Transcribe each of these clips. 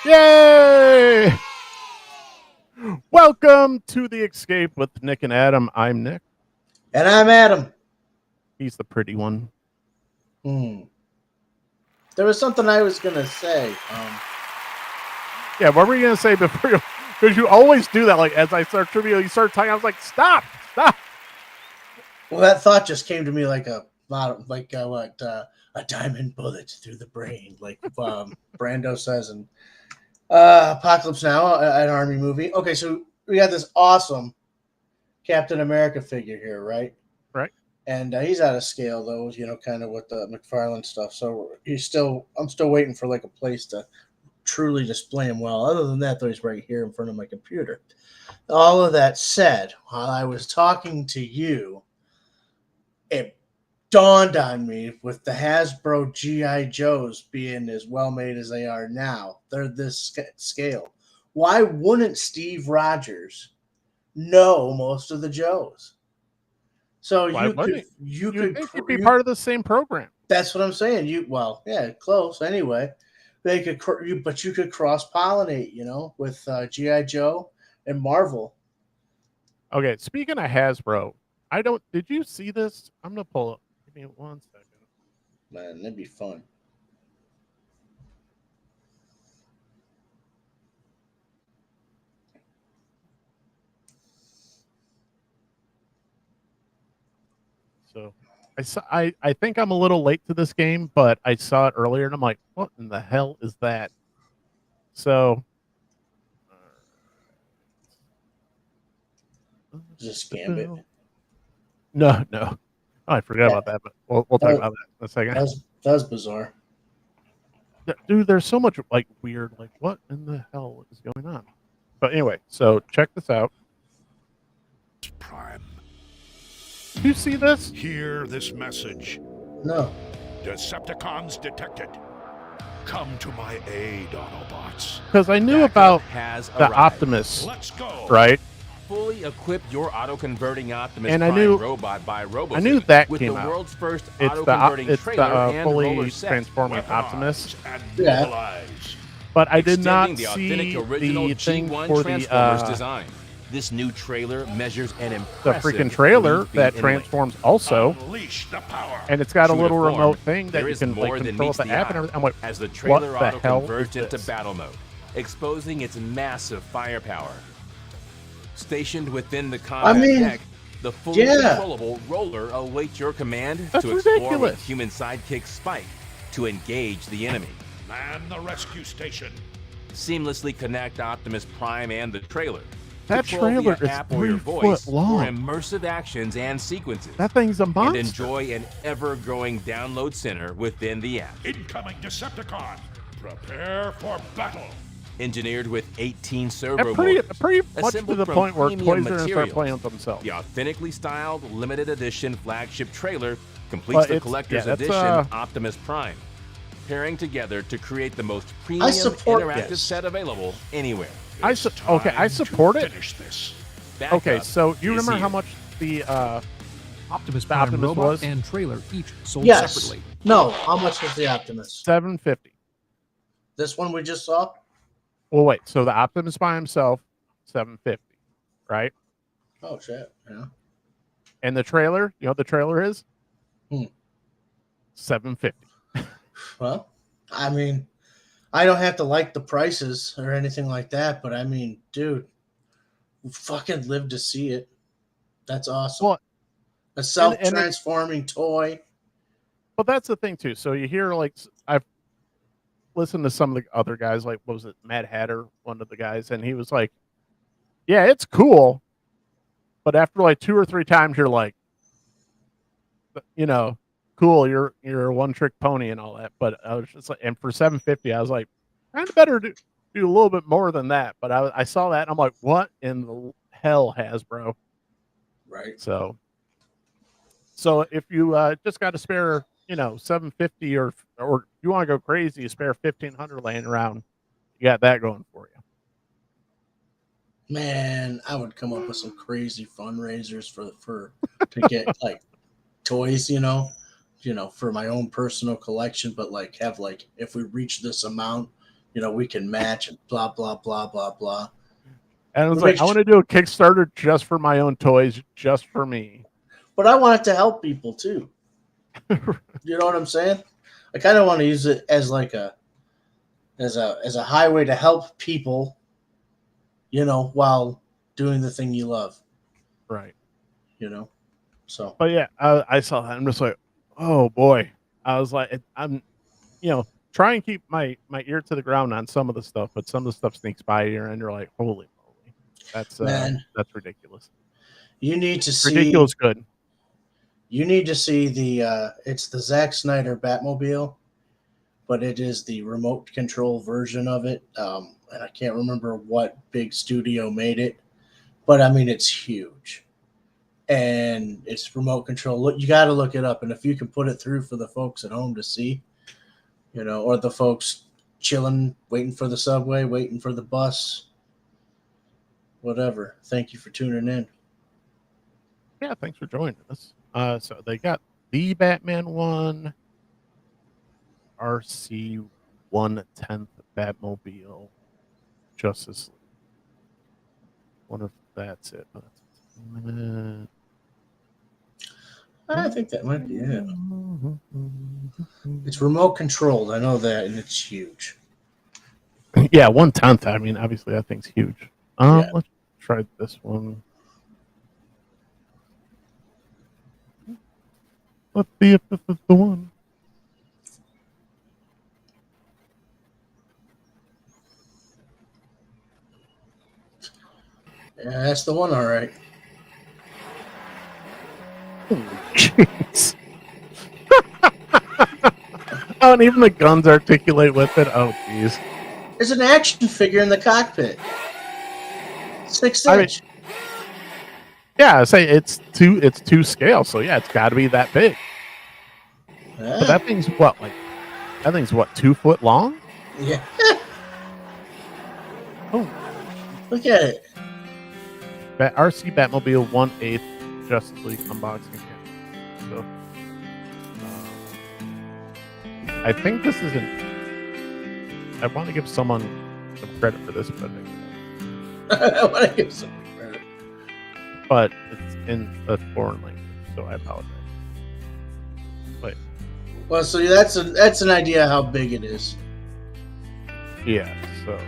Yay! Welcome to the Escape with Nick and Adam. I'm Nick. And I'm Adam. He's the pretty one. There was something I was going to say. Yeah, what were you going to say before you... Because you always do that. Like, as I start trivia, you start talking, I was like, stop. Well, that thought just came to me like a diamond bullet through the brain, like Brando says in Apocalypse Now, an army movie. Okay, so we got this awesome Captain America figure here, right? Right. And he's out of scale, though, kind of with the McFarlane stuff. So I'm still waiting for like a place to truly display him well. Other than that, though, he's right here in front of my computer. All of that said, while I was talking to you, it dawned on me with the Hasbro G.I. Joes being as well made as they are now. They're this scale. Why wouldn't Steve Rogers know most of the Joes? So Why you could be part of the same program. That's what I'm saying. Close anyway. They could, but you could cross pollinate, with GI Joe and Marvel. Okay, speaking of Hasbro, did you see this? I'm gonna pull up. Give me 1 second. Man, that'd be fun. So I think I'm a little late to this game, but I saw it earlier and I'm like, what in the hell is that? So just Gambit. No. Oh, I forgot about that, but we'll talk about that in a second. That was bizarre. Dude, there's so much like weird, like what in the hell is going on? But anyway, so check this out. Prime. Do you see this? Hear this message. No. Decepticons detected. Come to my aid, Autobots. Because I knew about the Optimus. Let's go. Right? Fully equip your auto-converting Optimus and Prime robot by RoboFit. I knew that with came the out. world's first It's auto-converting the trailer and fully transforming Optimus. Yeah. But I did not the see original the thing G1 for Transformers the design. This new trailer measures an impressive the freaking trailer that transforms also, and it's got a little remote thing that you can like control the app and everything. I'm like, as the trailer what the auto hell converts is into this? battle mode, exposing its massive firepower. Stationed within the combat deck, the fully controllable roller awaits your command to explore with human sidekick Spike to engage the enemy. Man the rescue station. Seamlessly connect Optimus Prime and the trailer. That trailer is 3 foot long. For immersive actions and sequences. That thing's a monster. And enjoy an ever-growing download center within the app. Incoming Decepticon. Prepare for battle. Engineered with 18 servo pretty motors, much to the point where toys are going to start playing with themselves. The authentically styled limited edition flagship trailer completes the collector's edition Optimus Prime, pairing together to create the most premium interactive set available anywhere. I support it. This. Okay, so you remember how much the Optimus Prime robot was? And trailer each sold separately. No, how much was the Optimus? $750. This one we just saw? Well, wait. So the Optimus by himself, $750, right? Oh shit! Yeah. And the trailer, you know what the trailer is? $750. Well, I mean, I don't have to like the prices or anything like that, but I mean, dude, fucking live to see it. That's awesome. Well, a self-transforming toy. But that's the thing too. So you hear like I've listened to some of the other guys, like what was it, Mad Hatter, one of the guys, and he was like, "Yeah, it's cool," but after like 2 or 3 times, you're like, you know, cool, you're a one-trick pony and all that. But I was just like, and for $750, I was like, kind of better do a little bit more than that. But I saw that and I'm like, what in the hell, Hasbro? Right. So if you just got to spare, $750 or you want to go crazy, you spare $1,500 laying around, you got that going for you. Man, I would come up with some crazy fundraisers to get like toys, for my own personal collection, but like have like if we reach this amount, we can match and blah blah blah blah blah. And I was like, I want to do a Kickstarter just for my own toys, just for me. But I want it to help people too. You know what I'm saying? I kind of want to use it as like as a highway to help people, while doing the thing you love. Right. So. But yeah, I saw that. I'm just like, oh boy. I was like, I'm, try and keep my ear to the ground on some of the stuff, but some of the stuff sneaks by you, and you're like, holy moly, that's ridiculous. You need to see ridiculous good. You need to see it's the Zack Snyder Batmobile, but it is the remote control version of it. And I can't remember what big studio made it, but I mean, it's huge. And it's remote control. Look, you got to look it up. And if you can put it through for the folks at home to see, or the folks chilling, waiting for the subway, waiting for the bus, whatever. Thank you for tuning in. Yeah, thanks for joining us. So they got the Batman one, RC 1/10 Batmobile, Justice League. Wonder if that's it. I think that might be it. It's remote controlled. I know that, and it's huge. Yeah, 1/10. I mean, obviously that thing's huge. Yeah. Let's try this one. Let's see if this is the one. Yeah, that's the one, all right. Jeez. Oh, and even the guns articulate with it. Oh, jeez. There's an action figure in the cockpit. 6-inch. Yeah, I say it's two scale, so yeah, it's got to be that big. Yeah. But that thing's what 2 foot long? Yeah. Oh, Look at it. RC Batmobile 1/8 Justice League unboxing. Yeah. So, I think this isn't. I want to give someone some credit for this, but I want to give some credit. But it's in a foreign language, so I apologize. But Well, so that's an idea how big it is. yeah, so.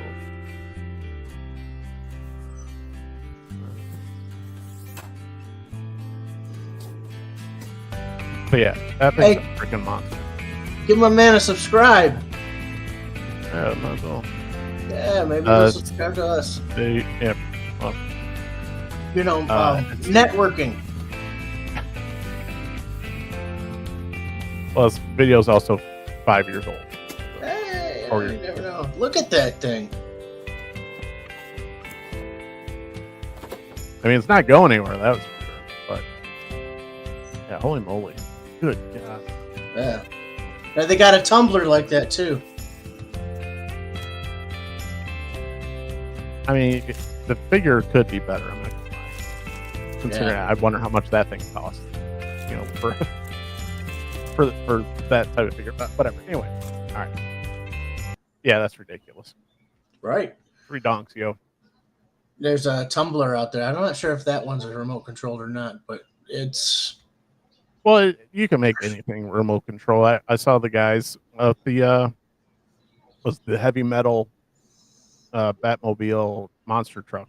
But yeah, that thing's a freaking monster. Give my man a subscribe. Yeah, might as well. Yeah, maybe he'll subscribe to us. Yeah, well, networking. Well, this video's also 5 years old. Hey, Or you never know. Look at that thing. I mean, it's not going anywhere, that was for sure. But yeah, holy moly. Good God. Yeah. Now they got a tumbler like that too. I mean, the figure could be better, I'm not gonna lie. Considering I wonder how much that thing costs. For that type of figure. But whatever. Anyway. Alright. Yeah, that's ridiculous. Right. 3 donks, yo. There's a tumbler out there. I'm not sure if that one's a remote controlled or not, but it's. Well, you can make anything remote control. I saw the guys of the heavy metal Batmobile monster truck.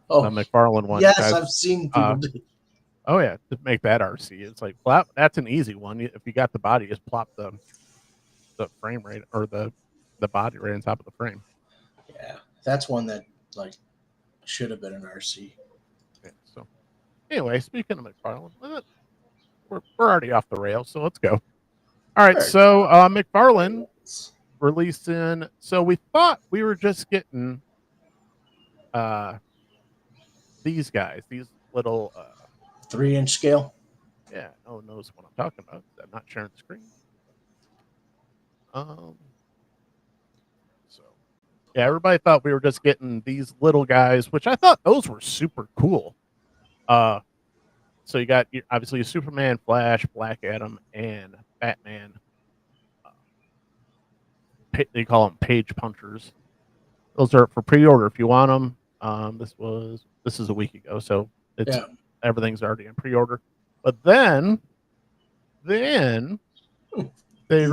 Oh, the McFarlane one. Yes, guys, I've seen people do. Oh yeah, to make that RC, it's like, well, that's an easy one. If you got the body, just plop the frame right, or the body right on top of the frame. Yeah, that's one that should have been an RC. Yeah, so anyway, speaking of McFarlane, we're already off the rails, so let's go. All right, so McFarlane releasing. So we thought we were just getting these guys, these little 3-inch scale. Yeah, no one knows what I'm talking about. I'm not sharing the screen. So yeah, everybody thought we were just getting these little guys, which I thought those were super cool. So you got obviously Superman, Flash, Black Adam, and Batman. they call them page punchers. Those are for pre-order if you want them. This is a week ago, so everything's already in pre-order. But then they released they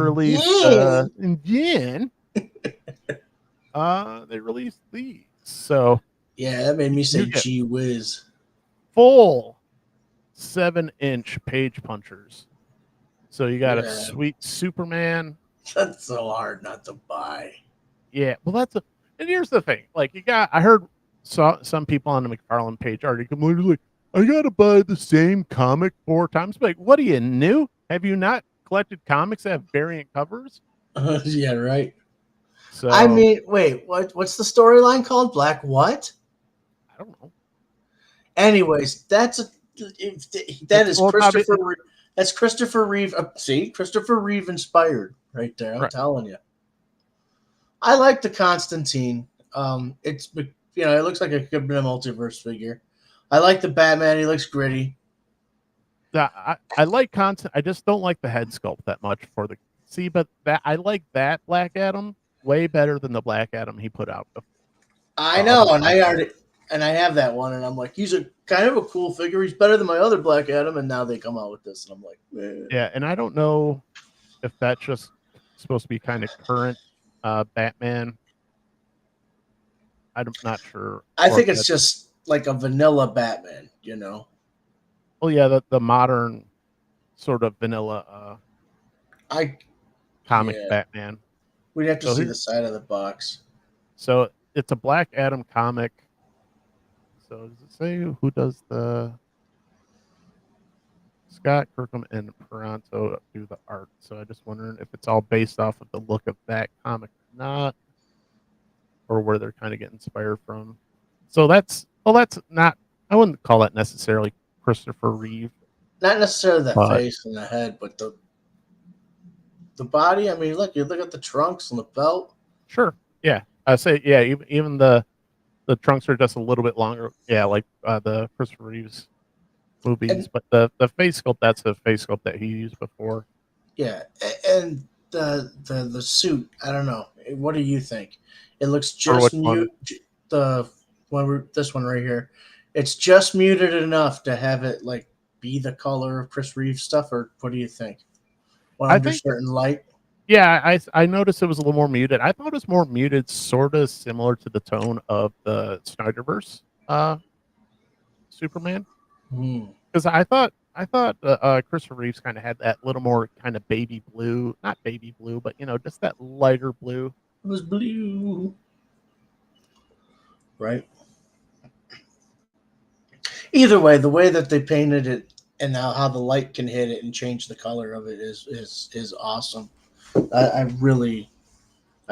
released these. So yeah, that made me say gee whiz. Full 7-inch page punchers. So you got a sweet Superman. That's so hard not to buy. Yeah, well, and here's the thing. Like, I saw some people on the McFarlane page already complaining, like, I gotta buy the same comic 4 times. Like, what are you, new? Have you not collected comics that have variant covers? Yeah, right. So I mean, wait, what's the storyline called? Black what? I don't know. Anyways, that's Christopher. That's Christopher Reeve. See, Christopher Reeve inspired right there. I'm telling you. I like the Constantine. It's it looks like it could have been a multiverse figure. I like the Batman. He looks gritty. Yeah, I like Constantine. I just don't like the head sculpt that much for the. See, but I like that Black Adam way better than the Black Adam he put out. I know, and I have that one, and I'm like, he's a kind of a cool figure. He's better than my other Black Adam, and now they come out with this, and I'm like, yeah. And I don't know if that's just supposed to be kind of current Batman. I'm not sure. I think it's just like a vanilla Batman, Oh yeah, the modern sort of vanilla comic Batman. We'd have to see the side of the box. So it's a Black Adam comic. So does it say who does the Scott Kirkham and Peranto do the art? So I'm just wondering if it's all based off of the look of that comic or not, or where they're kind of getting inspired from. So that's not. I wouldn't call that necessarily Christopher Reeve. Not necessarily the face and the head, but the body. I mean, you look at the trunks and the belt. Sure. Yeah. I say even the trunks are just a little bit longer. Yeah, like the Christopher Reeves movies. But the face sculpt, that's the face sculpt that he used before. Yeah, and the suit, I don't know. What do you think? It looks just this one right here. It's just muted enough to have it like be the color of Chris Reeves stuff, or what do you think? Under certain light. Yeah, I noticed it was a little more muted. I thought it was more muted, sort of similar to the tone of the Snyderverse Superman. Because I thought Christopher Reeves kind of had that little more kind of baby blue, not baby blue, but just that lighter blue. It was blue, right? Either way, the way that they painted it and how the light can hit it and change the color of it is awesome. I really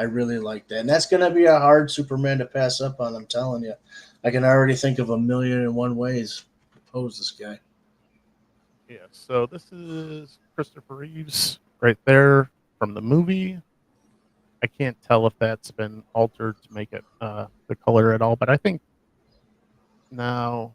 like that, and that's gonna be a hard Superman to pass up on. I'm telling you, I can already think of 1,000,001 ways to pose this guy. Yeah, so this is Christopher Reeves right there from the movie. I can't tell if that's been altered to make it the color at all, but I think now.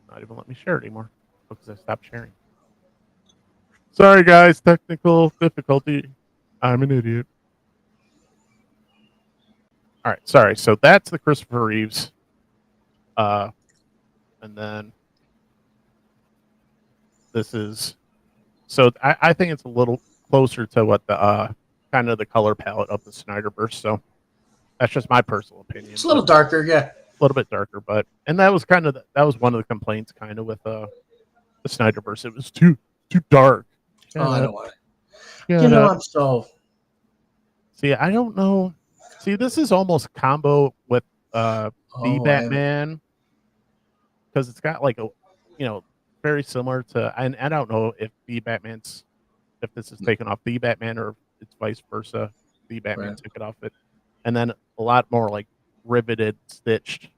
Not even let me share it anymore because I stopped sharing. Sorry, guys, technical difficulty. I'm an idiot. All right, sorry. So that's the Christopher Reeves, and then this is. So I think it's a little closer to what the kind of the color palette of the Snyderverse. So that's just my personal opinion. It's a little darker, yeah. A little bit darker, and that was kind of that was one of the complaints kind of with the Snyderverse. It was too dark. Oh, I don't want it. I'm so. See, I don't know. See, this is almost combo with the Batman because it's got like a, very similar to. And I don't know if this is taken off the Batman or it's vice versa. The Batman took it off it, and then a lot more like riveted, stitched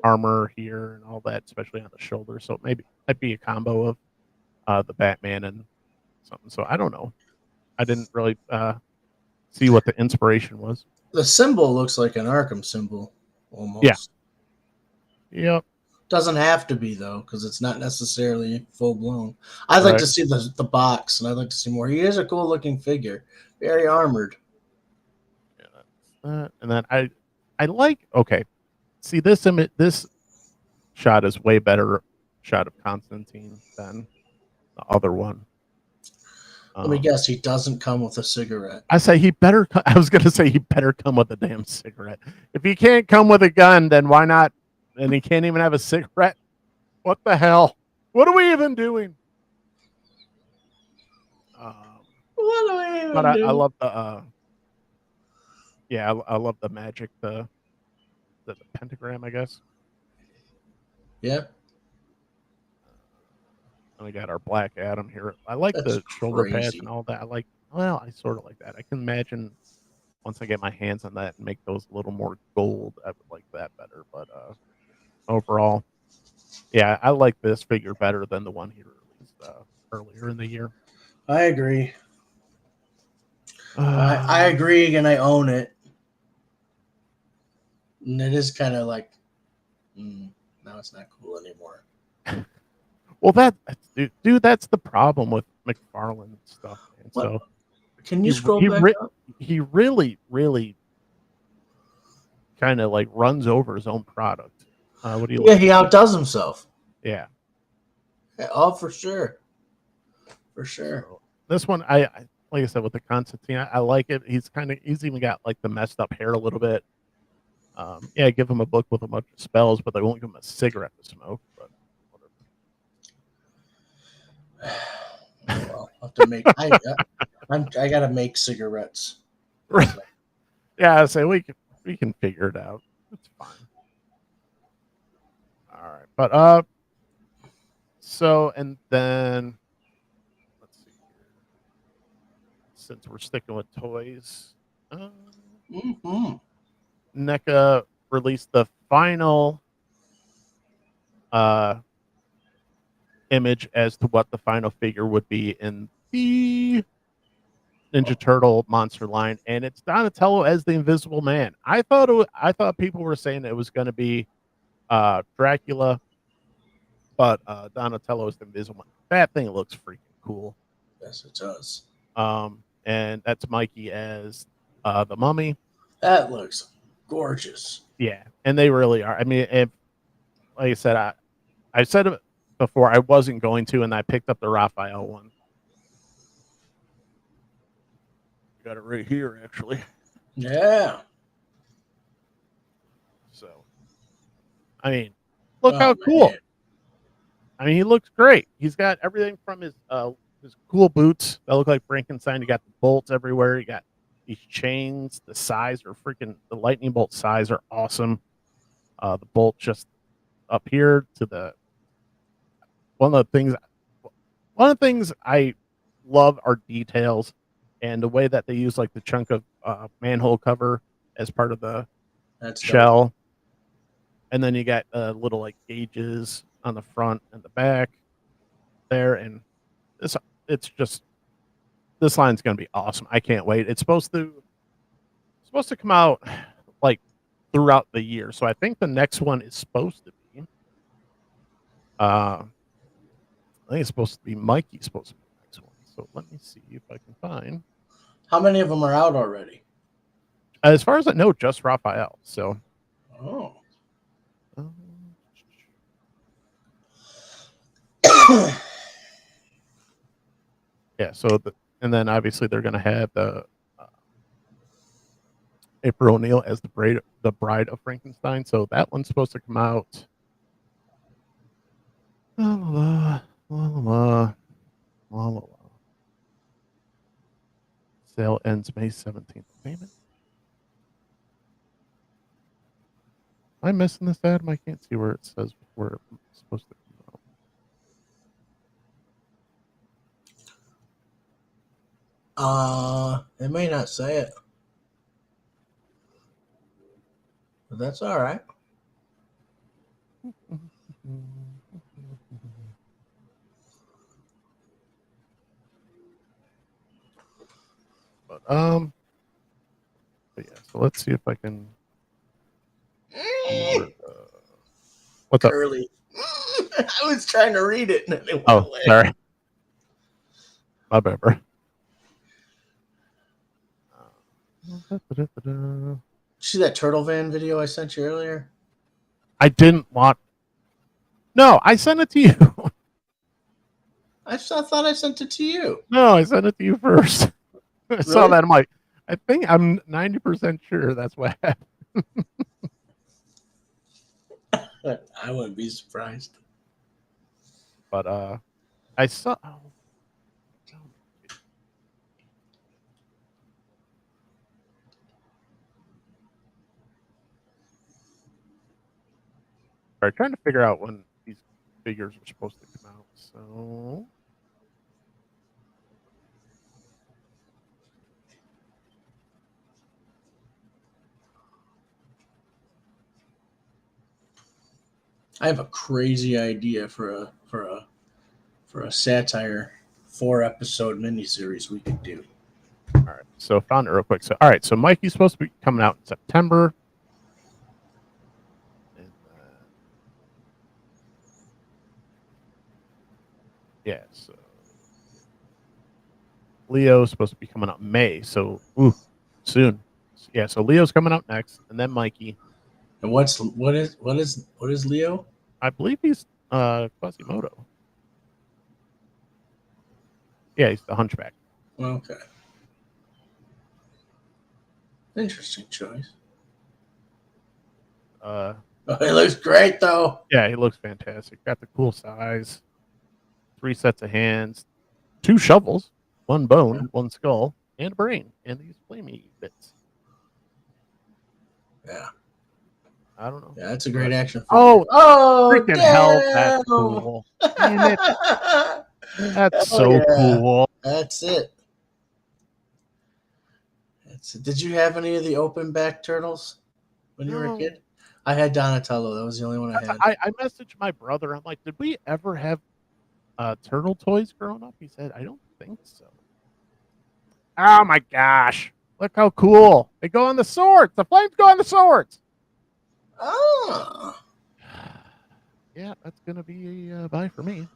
armor here and all that, especially on the shoulder. So maybe might be a combo of the Batman and something. So I don't know. I didn't really see what the inspiration was. The symbol looks like an Arkham symbol, almost. Yeah. Yep. Doesn't have to be though, because it's not necessarily full blown. I'd like to see the box, and I'd like to see more. He is a cool looking figure, very armored. Yeah, and then I like. Okay, see this image. This shot is way better shot of Constantine than the other one. Let me guess, he doesn't come with a cigarette. I say he better. I was gonna say he better come with a damn cigarette. If he can't come with a gun, then why not? And he can't even have a cigarette. What the hell? What are we even doing? What are we even but doing? I love the. Yeah, I love the magic. The pentagram, I guess. Yeah. And we got our Black Adam here. I like the shoulder pads and all that. I sort of like that. I can imagine once I get my hands on that and make those a little more gold, I would like that better. But overall, yeah, I like this figure better than the one he released earlier in the year. I agree. I agree, and I own it. And it is kind of like, now it's not cool anymore. Well, dude, that's the problem with McFarlane stuff. Man. So, can you scroll back up? He really, really kind of like runs over his own product. What do you? Yeah, he outdoes himself. Yeah. Oh, for sure. For sure. So this one, I like I said with the Constantine, I like it. He's even got like the messed up hair a little bit. Yeah, give him a book with a bunch of spells, but they won't give him a cigarette to smoke. But well, I'll have to make. I gotta make cigarettes. Yeah, I say we can figure it out. It's fine. All right, but so and then let's see here. Since we're sticking with toys, NECA released the final image as to what the final figure would be in the Ninja Turtle monster line, and it's Donatello as the Invisible Man. I thought people were saying it was going to be Dracula, but Donatello is the Invisible Man. That thing looks freaking cool. Yes, it does. And that's Mikey as the Mummy. That looks gorgeous. Yeah, and they really are. I mean, like I said, I said it before, I wasn't going to, and I picked up the Raphael one. Got it right here, actually. Yeah. So, I mean, look how cool. Man. I mean, he looks great. He's got everything from his cool boots that look like Frankenstein. You got the bolts everywhere. You got these chains. The size are freaking. The lightning bolt size are awesome. The bolt just up here to the. One of the things I love are details. And the way that they use like the chunk of manhole cover as part of the shell. Dope. And then you got little like gauges on the front and the back there. And this line's going to be awesome. I can't wait. It's supposed to come out like throughout the year. So I think the next one is supposed to be, I think it's supposed to be Mikey's supposed to be the next one. So let me see if I can find. How many of them are out already? As far as I know, just Raphael. So. Oh. Yeah. So and then obviously they're going to have the April O'Neil as the bride of Frankenstein. So that one's supposed to come out. La la la la la la. Sale ends May 17th. Payment. Am I missing this, Adam? I can't see where it says where it's supposed to come out. It may not say it. But that's all right. But yeah. So let's see if I can. What's up? Curly. I was trying to read it and then it went away. Sorry. My bad, bro. See that turtle van video I sent you earlier? I didn't want. No, I sent it to you. I thought I sent it to you. No, I sent it to you first. I Really? saw that. I'm like, I think I'm 90% sure that's what happened. I wouldn't be surprised. But I saw. Oh. All right, trying to figure out when these figures were supposed to come out. So. I have a crazy idea for a satire 4-episode miniseries we could do. All right, so found it real quick. So all right, so Mikey's supposed to be coming out in September. And, yeah, so Leo's supposed to be coming out in May. So soon. Yeah, so Leo's coming out next, and then Mikey. And what is Leo? I believe he's Quasimodo. Yeah, he's the Hunchback. Okay. Interesting choice. Oh, he looks great though. Yeah, he looks fantastic. Got the cool size. 3 sets of hands, 2 shovels, 1 bone, 1 skull, and a brain, and these flamey bits. Yeah. I don't know. Yeah, that's a great action. Oh, freaking hell, that's cool. Damn it. That's so cool. That's it. Did you have any of the open back turtles when you were a kid? I had Donatello. That was the only one I had. I messaged my brother. I'm like, did we ever have turtle toys growing up? He said, I don't think so. Oh my gosh. Look how cool. They go on the swords. The flames go on the swords. Oh. Yeah, that's going to be a buy for me.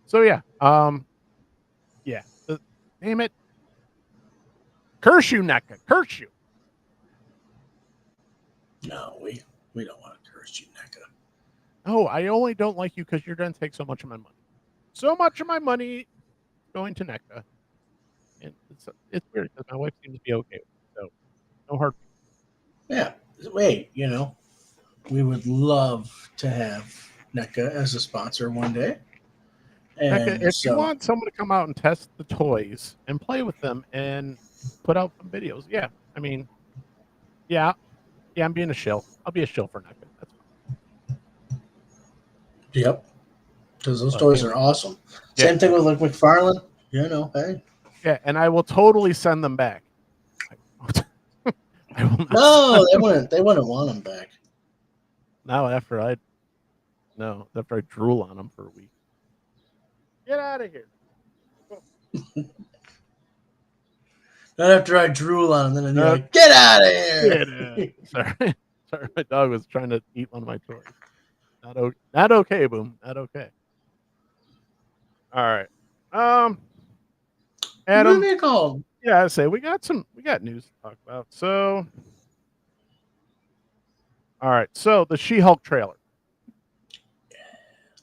So yeah. Yeah. Damn it. Curse you, NECA. Curse you. No, we don't want to curse you, NECA. Oh, I only don't like you because you're going to take so much of my money. So much of my money going to NECA. And it's weird because my wife seems to be okay with it. So, no hard feelings. Yeah. Wait, we would love to have NECA as a sponsor one day. And NECA, if you want someone to come out and test the toys and play with them and put out some videos, yeah. I mean, yeah, I'm being a shill. I'll be a shill for NECA. That's fine. Yep. Because those toys are awesome. Yeah. Same thing with like McFarlane. Hey. Yeah, and I will totally send them back. No, they wouldn't want them back. Now after I drool on them for a week. Get out of here. Not after I drool on them, then you're like, get out of here. Sorry, my dog was trying to eat one of my toys. Not okay, Boom. Not okay. All right. Adam. What are they called? Yeah, I say we got news to talk about. So, all right. So the She-Hulk trailer.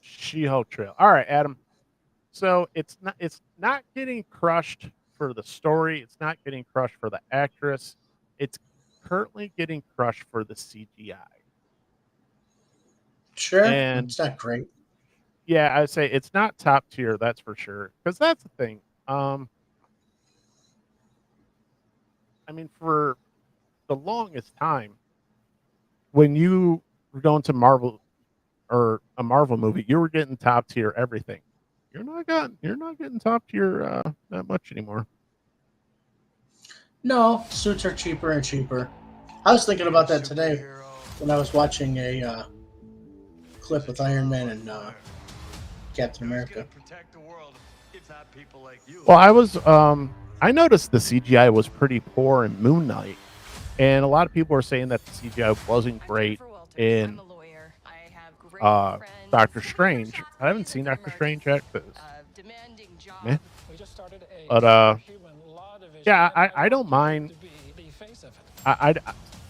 She-Hulk trailer. All right, Adam. So it's not getting crushed for the story. It's not getting crushed for the actress. It's currently getting crushed for the CGI. Sure, and it's not great. Yeah, I'd say it's not top tier. That's for sure. Because that's the thing. I mean, for the longest time, when you were going to Marvel or a Marvel movie, you were getting top tier everything. You're not getting top tier that much anymore. No, suits are cheaper and cheaper. I was thinking about that today when I was watching a clip with Iron Man and Captain America. Well, I noticed the CGI was pretty poor in Moon Knight, and a lot of people are saying that the CGI wasn't great in Doctor Strange. I haven't seen Doctor Strange yet, meh. But yeah, I don't mind. I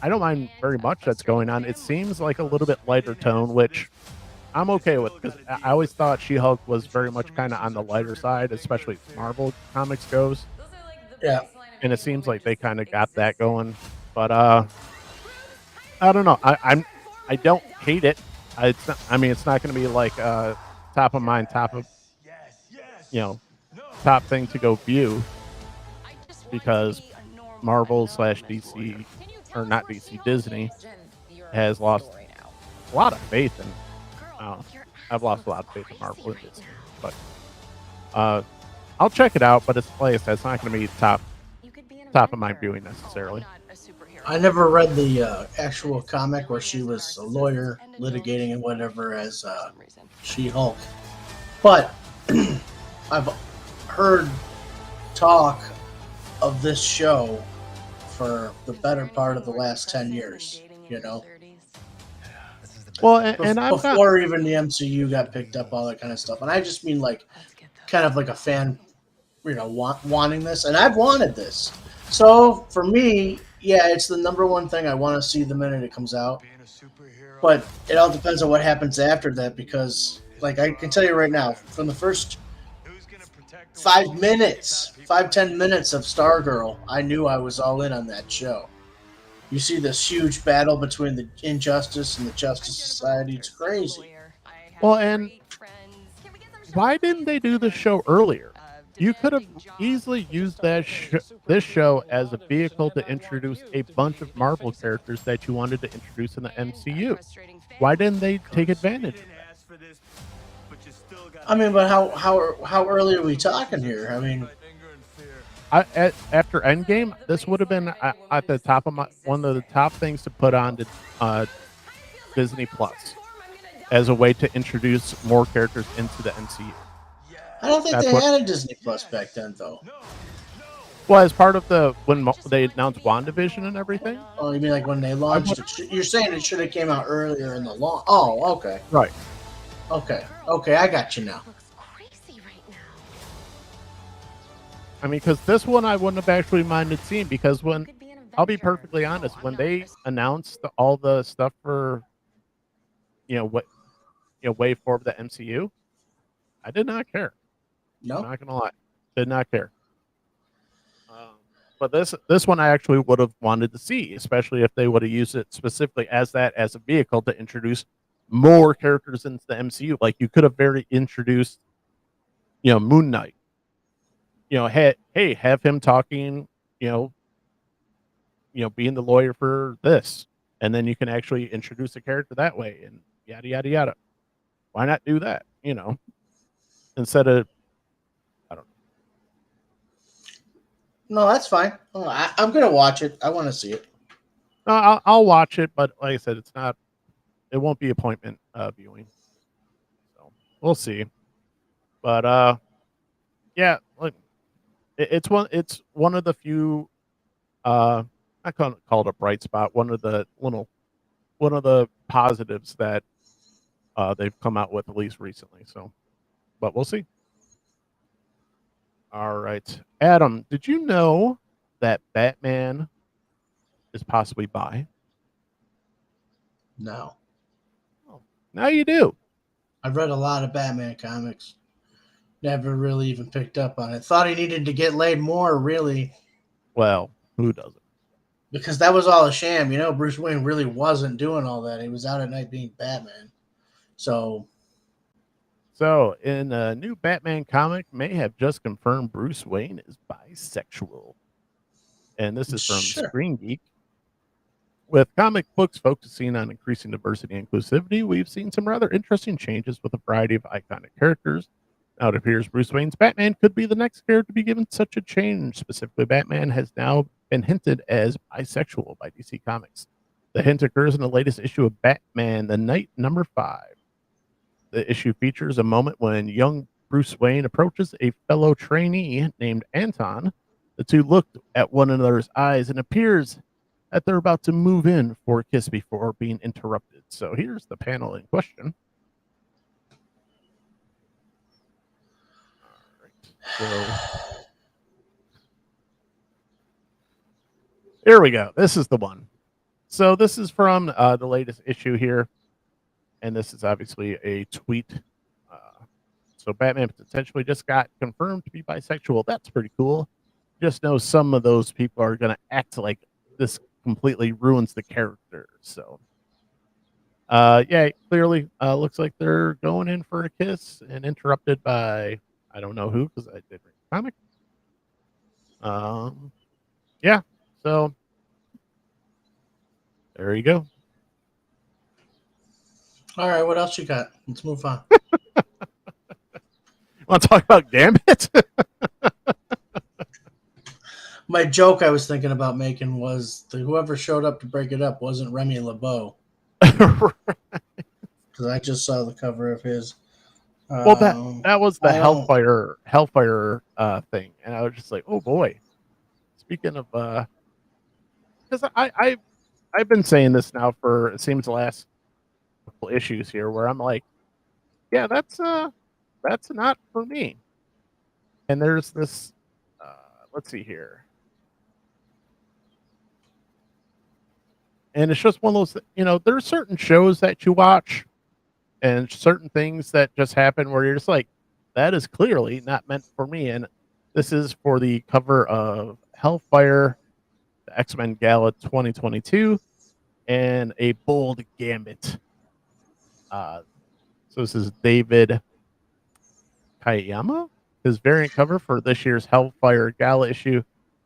don't mind very much that's going on. It seems like a little bit lighter tone, which I'm okay with because I always thought She-Hulk was very much kind of on the lighter side, especially as Marvel comics goes. Yeah. And it seems like they kind of got that going. But I don't know. I don't hate it. It's not, I mean, it's not going to be like top of mind, top of top thing to go view because Marvel slash DC or not DC Disney has lost a lot of faith in. I've lost a lot of faith in Marvel and Disney, but I'll check it out. But it's like I said, it's not going to be top of my viewing necessarily. I never read the actual comic where she was a lawyer litigating and whatever as She-Hulk, but I've heard talk of this show for the better part of the last 10 years, Well, and before even the MCU got picked up, all that kind of stuff. And I just mean like kind of like a fan, wanting this, and I've wanted this. So for me, yeah, it's the number one thing I want to see the minute it comes out. But it all depends on what happens after that, because like I can tell you right now, from the first 10 minutes of Stargirl, I knew I was all in on that show. You see this huge battle between the Injustice and the Justice Society. It's crazy. Well, and why didn't they do this show earlier? You could have easily used this show as a vehicle to introduce a bunch of Marvel characters that you wanted to introduce in the MCU. Why didn't they take advantage of that? I mean, but how early are we talking here? I mean, after Endgame, this would have been at the top of one of the top things to put on to Disney Plus as a way to introduce more characters into the MCU. I don't think they had a Disney Plus back then, though. Well, as part of when they announced WandaVision and everything. Oh, you mean like when they launched it? You're saying it should have came out earlier in the launch. Oh, okay. Right. Okay, I got you now. I mean, because this one I wouldn't have actually minded seeing, because I'll be perfectly honest, when they announced all the stuff for, Wave 4 of the MCU, I did not care. No, I'm not gonna lie, did not care. But this one I actually would have wanted to see, especially if they would have used it specifically as a vehicle to introduce more characters into the MCU. Like you could have introduced, Moon Knight. Hey, have him talking, being the lawyer for this, and then you can actually introduce a character that way, and yada yada yada. Why not do that? Instead of, I don't know. No, that's fine. I'm gonna watch it. I want to see it. I'll watch it, but like I said, it won't be appointment viewing. So we'll see. But yeah, look. It's one of the few I can't call it a bright spot. One of the positives that they've come out with, at least recently. So, but we'll see. All right, Adam, did you know that Batman is possibly bi? No. Oh, now you do. I've read a lot of Batman comics. Never really even picked up on it. Thought he needed to get laid more, really. Well, who doesn't? Because that was all a sham. Bruce Wayne really wasn't doing all that. He was out at night being Batman. So in a new Batman comic, may have just confirmed Bruce Wayne is bisexual. And this is from Screen Geek. With comic books focusing on increasing diversity and inclusivity, we've seen some rather interesting changes with a variety of iconic characters. Now it appears Bruce Wayne's Batman could be the next character to be given such a change. Specifically, Batman has now been hinted as bisexual by DC Comics. The hint occurs in the latest issue of Batman, The Night #5. The issue features a moment when young Bruce Wayne approaches a fellow trainee named Anton. The two look at one another's eyes and appears that they're about to move in for a kiss before being interrupted. So here's the panel in question. All right. So here we go. This is the one. So this is from the latest issue here. And this is obviously a tweet. So Batman potentially just got confirmed to be bisexual. That's pretty cool. Just know some of those people are going to act like this completely ruins the character. So, yeah, clearly looks like they're going in for a kiss and interrupted by, I don't know who, because I did read the comic. Yeah, so there you go. All right, what else you got? Let's move on. Want to talk about Gambit? My joke I was thinking about making was whoever showed up to break it up wasn't Remy LeBeau. Because I just saw the cover of his. Well, that was the Hellfire thing, and I was just like, oh boy. Speaking of, because I've been saying this now for it seems the last couple issues here, where I'm like, yeah, that's not for me. And there's this, let's see here. And it's just one of those, there are certain shows that you watch and certain things that just happen where you're just like, that is clearly not meant for me. And this is for the cover of Hellfire, the X-Men Gala 2022, and a bold Gambit. So this is David Kayama, his variant cover for this year's Hellfire Gala issue,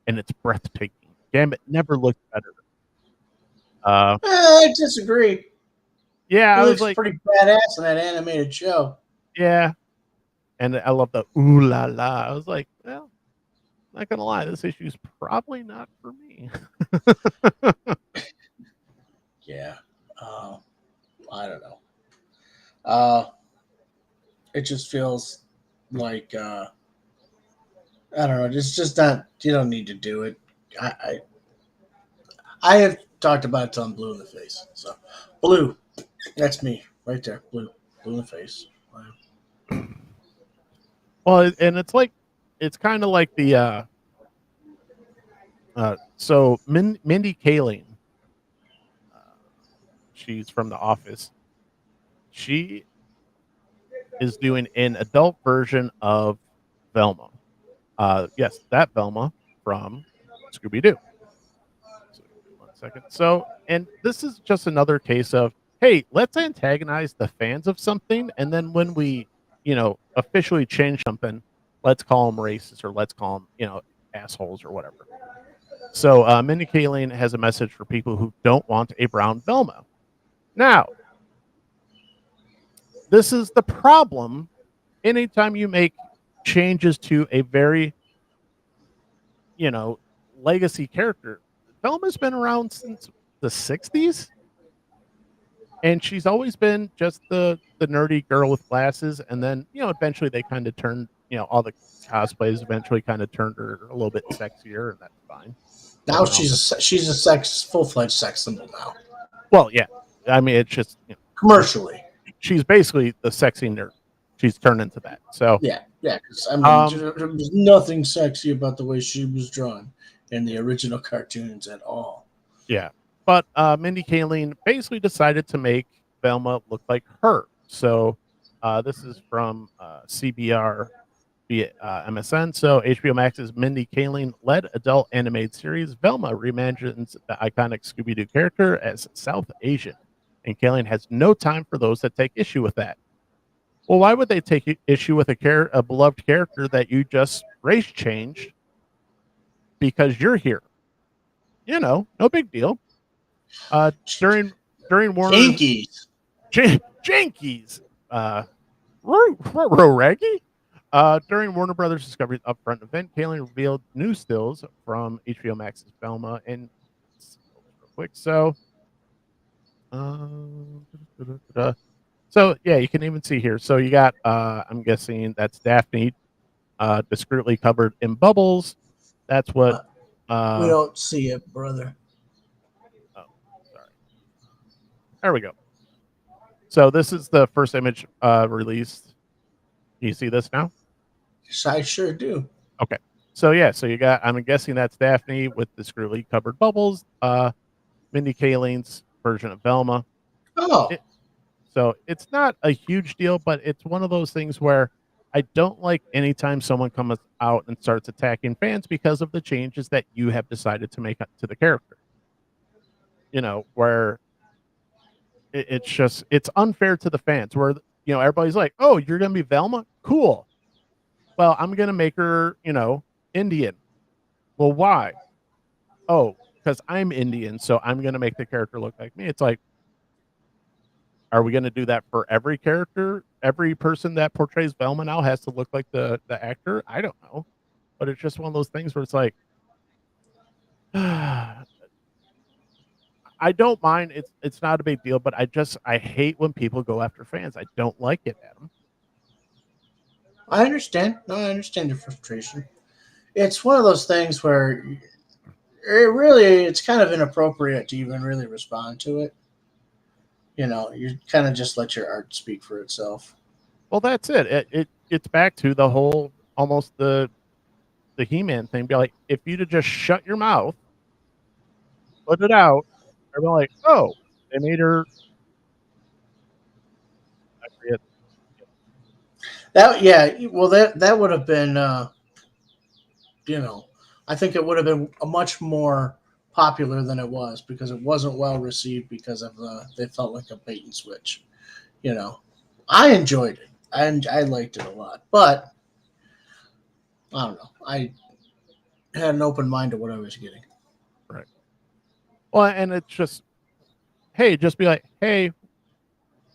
and it's breathtaking. Gambit never looked better. I disagree. Yeah, he I looks was like, pretty badass in that animated show. Yeah, and I love the ooh la la. I was like, well, not gonna lie, this issue is probably not for me. Yeah, I don't know. It just feels like I don't know. It's just not. You don't need to do it. I have talked about it till I'm blue in the face. So blue, that's me right there. Blue in the face. Well, and it's kind of like the so Mindy Kaling, she's from The Office. She is doing an adult version of Velma. Yes, that Velma from Scooby-Doo. So, 1 second. So, and this is just another case of, hey, let's antagonize the fans of something, and then when we, officially change something, let's call them racist or let's call them, assholes or whatever. So, Mindy Kaling has a message for people who don't want a brown Velma. Now, this is the problem anytime you make changes to a very, legacy character. Velma's been around since the 60s, and she's always been just the nerdy girl with glasses, and then, eventually they kind of turned, all the cosplays eventually kind of turned her a little bit sexier, and that's fine. Now she's a full-fledged sex symbol now. Well, yeah. I mean, it's just commercially. She's basically the sexy nerd. She's turned into that. So yeah. Because there was nothing sexy about the way she was drawn in the original cartoons at all. Yeah, but Mindy Kaling basically decided to make Velma look like her. So this is from CBR via MSN. So HBO Max's Mindy Kaling-led adult animated series Velma reimagines the iconic Scooby-Doo character as South Asian, and Kaling has no time for those that take issue with that. Well, why would they take issue with a beloved character that you just race changed because you're here? No big deal. During Warner's Jankies, Raggy. During Warner Brothers Discovery's upfront event, Kaling revealed new stills from HBO Max's Velma and real quick. So So yeah, you can even see here. So you got I'm guessing that's Daphne, discreetly covered in bubbles. That's what We don't see it, brother. oh, sorry. There we go. So this is the first image released. Do you see this now? Yes, I sure do. Okay. So yeah, so you got I'm guessing that's Daphne with discreetly covered bubbles, Mindy Kaling's version of Velma. Oh, So it's not a huge deal, but it's one of those things where I don't like anytime someone comes out and starts attacking fans because of the changes that you have decided to make to the character. Where it's just it's unfair to the fans. Where everybody's like, "Oh, you're gonna be Velma? Cool. Well, I'm gonna make her, Indian. Well, why? Oh, because I'm Indian, so I'm gonna make the character look like me." It's like, are we going to do that for every character? Every person that portrays Velma now has to look like the actor? I don't know, but it's just one of those things where it's like, I don't mind. It's not a big deal, but I hate when people go after fans. I don't like it, Adam. I understand. No, I understand your frustration. It's one of those things where it's kind of inappropriate to even really respond to it. You kind of just let your art speak for itself. Well, that's it. It gets back to the whole almost the He-Man thing. Be like, if you'd have just shut your mouth, put it out, they're like, oh, they made her. I forget. That would have been I think it would have been a much more popular than it was because it wasn't well received because of they felt like a bait and switch. I enjoyed it and I liked it a lot, but I don't know. I had an open mind to what I was getting. Right. Well, and it's just, hey, just be like, hey,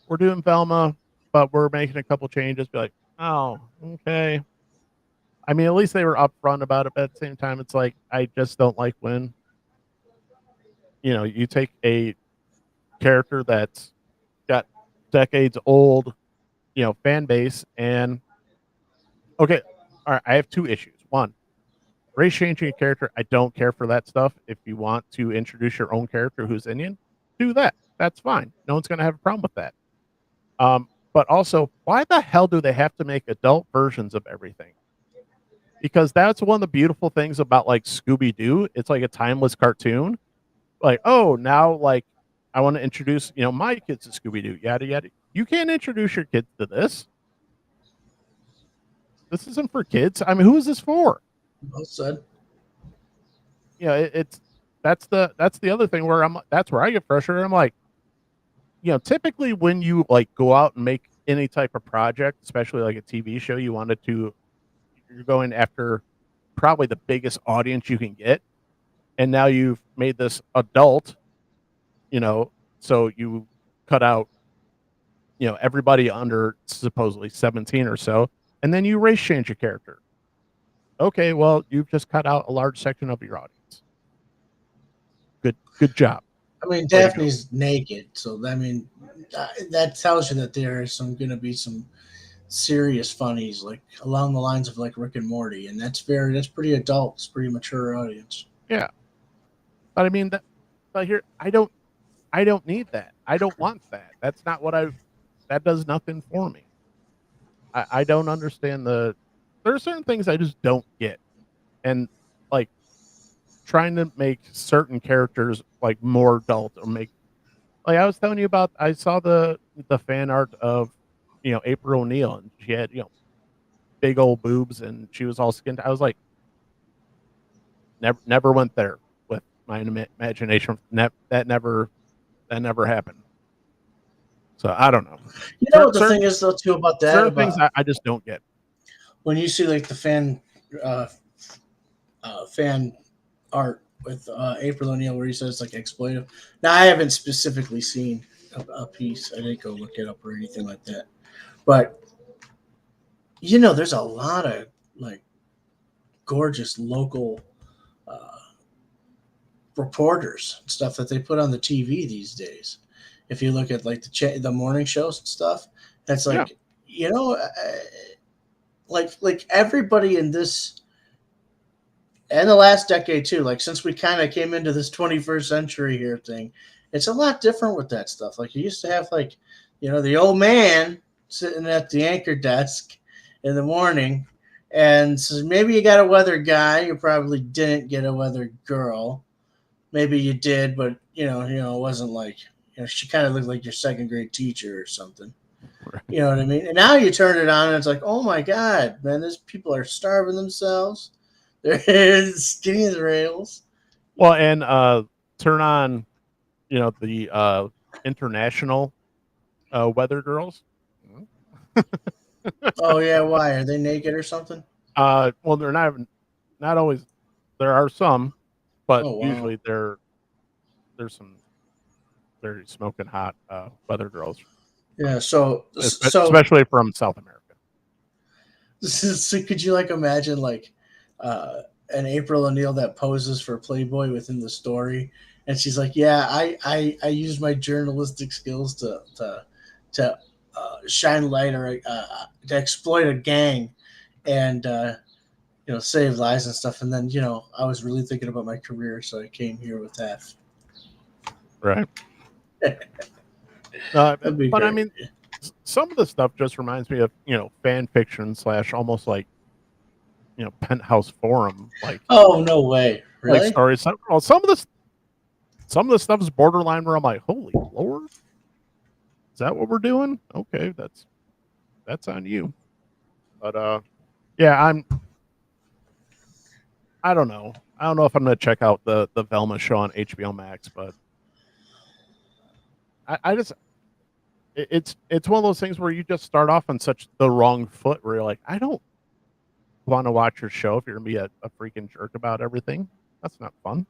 we're doing Velma, but we're making a couple changes. Be like, oh, okay. I mean, at least they were upfront about it, but at the same time, it's like I just don't like when you take a character that's got decades old, fan base, and okay, all right, I have two issues. One, race changing a character, I don't care for that stuff. If you want to introduce your own character who's Indian, do that. That's fine. No one's going to have a problem with that. But also, why the hell do they have to make adult versions of everything? Because that's one of the beautiful things about like Scooby Doo. It's like a timeless cartoon. Like, oh, now like I want to introduce, my kids to Scooby Doo, yada yada. You can't introduce your kids to this. This isn't for kids. I mean, who is this for? Well said. It's that's the other thing where that's where I get frustrated. I'm like, typically when you like go out and make any type of project, especially like a TV show, you're going after probably the biggest audience you can get. And now you've made this adult, so you cut out, everybody under supposedly 17 or so, and then you race change your character. Okay, well, you've just cut out a large section of your audience. Good job. I mean, Daphne's naked, so that tells you that there is going to be some serious funnies, like along the lines of like Rick and Morty, and that's pretty adult, it's pretty mature audience. Yeah, but I mean but here I don't need that. I don't want that. That's not what that does nothing for me. I don't understand there are certain things I just don't get, and like trying to make certain characters like more adult or make like I was telling you about. I saw the fan art of April O'Neil, and she had big old boobs and she was all skinned. I was like, never went there with my imagination. That never happened. So I don't know. What the thing is though too about that? Certain things I just don't get. When you see like the fan art with April O'Neil where he says like exploitive. Now I haven't specifically seen a piece. I didn't go look it up or anything like that. But there's a lot of like gorgeous local reporters and stuff that they put on the TV these days. If you look at like the morning shows and stuff, that's like like everybody in this and the last decade too, like since we kind of came into this 21st century here thing, it's a lot different with that stuff. Like you used to have like, the old man sitting at the anchor desk in the morning, and so maybe you got a weather guy. You probably didn't get a weather girl. Maybe you did, but it wasn't like she kind of looked like your second grade teacher or something. Right. You know what I mean? And now you turn it on, and it's like, oh my god, man, these people are starving themselves. They're skinny as rails. Well, and turn on, the international weather girls. Oh yeah, why are they naked or something? Well, they're not always. There are some, but usually there's some very smoking hot weather girls. Yeah, so especially from South America. So could you imagine an April O'Neil that poses for Playboy within the story, and she's like, "Yeah, I used my journalistic skills to shine light or to exploit a gang, and save lives and stuff. And then I was really thinking about my career, so I came here with that." Right. But great. I mean, some of the stuff just reminds me of fan fiction / almost like Penthouse Forum. Like, oh no way, really? Like stories. Well, some of the stuff is borderline where I'm like, holy Lord, is that what we're doing? Okay, that's on you. But yeah, I don't know. I don't know if I'm gonna check out the Velma show on HBO Max, but I just it's one of those things where you just start off on such the wrong foot where you're like, I don't want to watch your show if you're gonna be a freaking jerk about everything. That's not fun.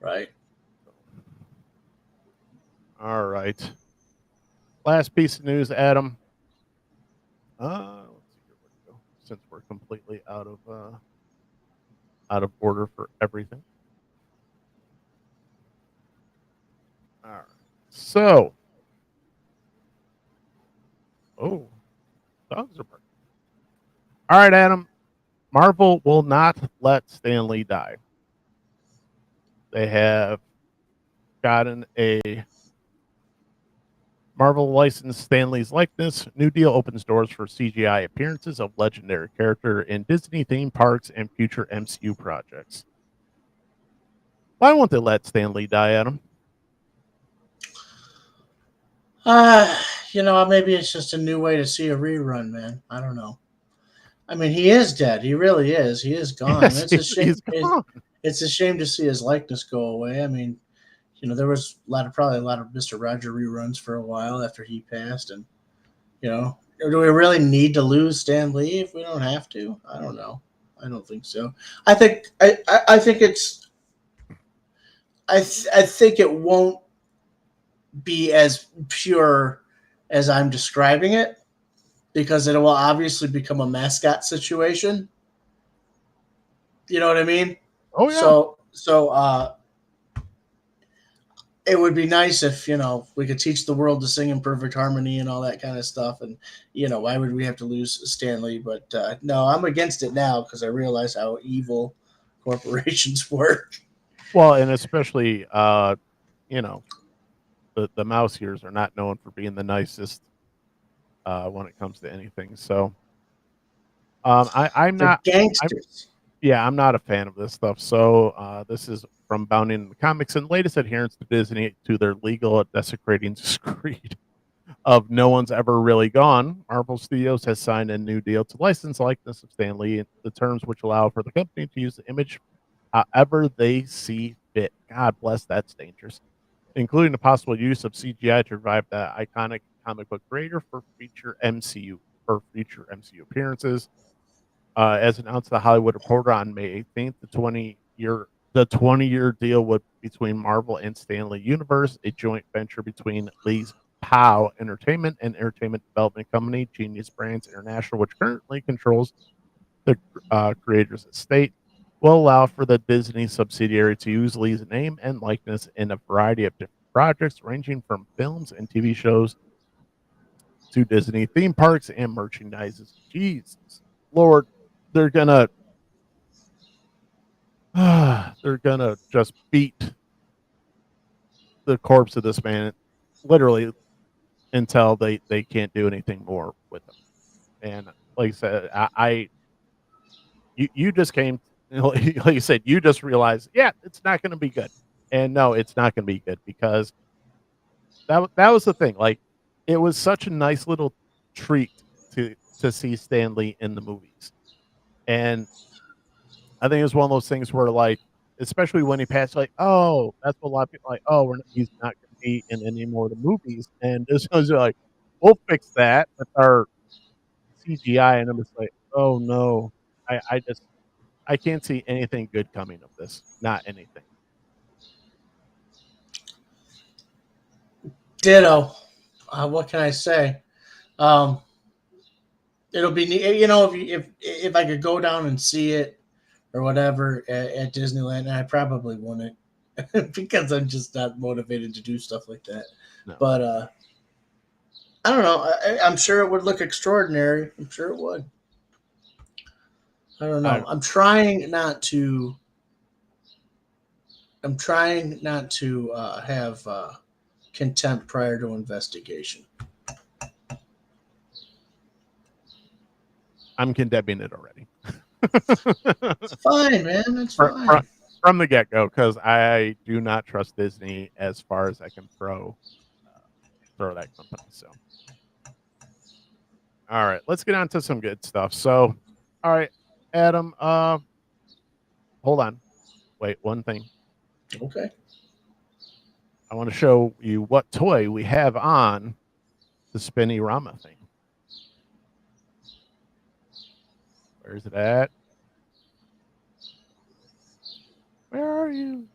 Right. All right. Last piece of news, Adam. Let's see where we go. Since we're completely out of order for everything. All right. So, dogs are barking. All right, Adam. Marvel will not let Stan Lee die. They have gotten a Marvel licensed Stan Lee's likeness. New deal opens doors for CGI appearances of legendary character in Disney theme parks and future MCU projects. Why won't they let Stan Lee die, Adam? Maybe it's just a new way to see a rerun, man. I don't know. I mean, he is dead. He really is. He is gone. Yes, it's a shame. It's a shame to see his likeness go away. I mean, there was probably a lot of Mr. Roger reruns for a while after he passed, and do we really need to lose Stan Lee if we don't have to? I don't know. I don't think so. I think it's. I think it won't be as pure as I'm describing it, because it will obviously become a mascot situation. You know what I mean? Oh yeah. So it would be nice if we could teach the world to sing in perfect harmony and all that kind of stuff. And why would we have to lose Stan Lee? But no, I'm against it now because I realize how evil corporations work. Well, and especially the mouse ears are not known for being the nicest when it comes to anything. So I'm not gangsters. I'm not a fan of this stuff. So this is from Bounding the Comics and latest adherence to Disney to their legal desecrating screed of No One's Ever Really Gone. Marvel Studios has signed a new deal to license likeness of Stan Lee, the terms which allow for the company to use the image however they see fit. God bless, that's dangerous. Including the possible use of CGI to revive the iconic comic book creator for future MCU appearances. As announced the Hollywood Reporter on May 18th, the 20-year deal between Marvel and Stan Lee Universe, a joint venture between Lee's POW Entertainment and entertainment development company Genius Brands International, which currently controls the creator's estate, will allow for the Disney subsidiary to use Lee's name and likeness in a variety of different projects ranging from films and TV shows to Disney theme parks and merchandises. Jesus Lord, they're gonna just beat the corpse of this man literally until they can't do anything more with him. And like I said, you just came, like you said, you just realized, yeah, it's not going to be good. And no, it's not going to be good because that was the thing. Like, it was such a nice little treat to see Stan Lee in the movies, and I think it was one of those things where, like, especially when he passed, like, oh, that's what a lot of people are like. Oh, he's not going to be in any more of the movies, and this was like, we'll fix that with our CGI, and I'm just like, oh no, I can't see anything good coming of this. Not anything. Ditto. What can I say? It'll be neat, if I could go down and see it or whatever at Disneyland, and I probably wouldn't because I'm just not motivated to do stuff like that. No. But I don't know. I'm sure it would look extraordinary. I'm sure it would. I don't know. I'm trying not to have contempt prior to investigation. I'm condemning it already. It's fine, man. It's fine. From the get-go, because I do not trust Disney as far as I can throw that company. So, all right, let's get on to some good stuff. So, all right, Adam, hold on. Wait, one thing. Okay. I want to show you what toy we have on the Spinny-Rama thing. Where's it at? Where are you?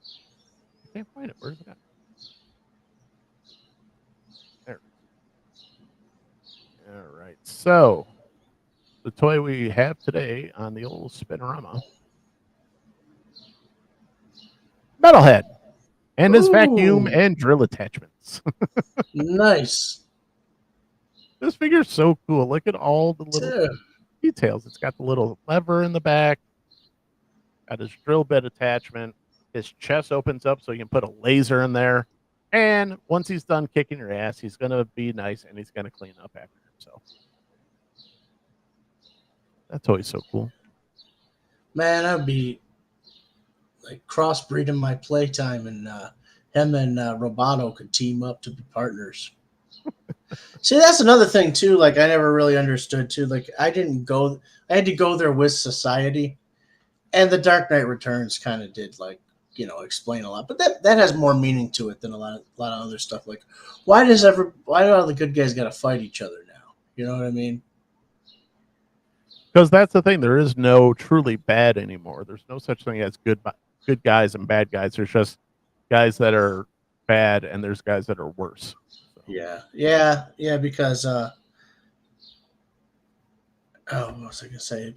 I can't find it. Where's it at? There. All right. So, the toy we have today on the old Spinorama, Metalhead, and his vacuum and drill attachments. Nice. This figure's so cool. Look at all the little details. It's got the little lever in the back, got his drill bit attachment. His chest opens up so you can put a laser in there. And once he's done kicking your ass, he's going to be nice and he's going to clean up after himself. That toy's so cool. Man, I'd be like crossbreeding my playtime, and him and Roboto could team up to be partners. See, that's another thing too. Like, I never really understood too. Like, I had to go there with Society, and The Dark Knight Returns kind of did, like, explain a lot. But that has more meaning to it than a lot of other stuff. Like, why do all the good guys got to fight each other now? You know what I mean? Because that's the thing. There is no truly bad anymore. There's no such thing as good guys and bad guys. There's just guys that are bad, and there's guys that are worse. So. Yeah. Because what was I gonna say?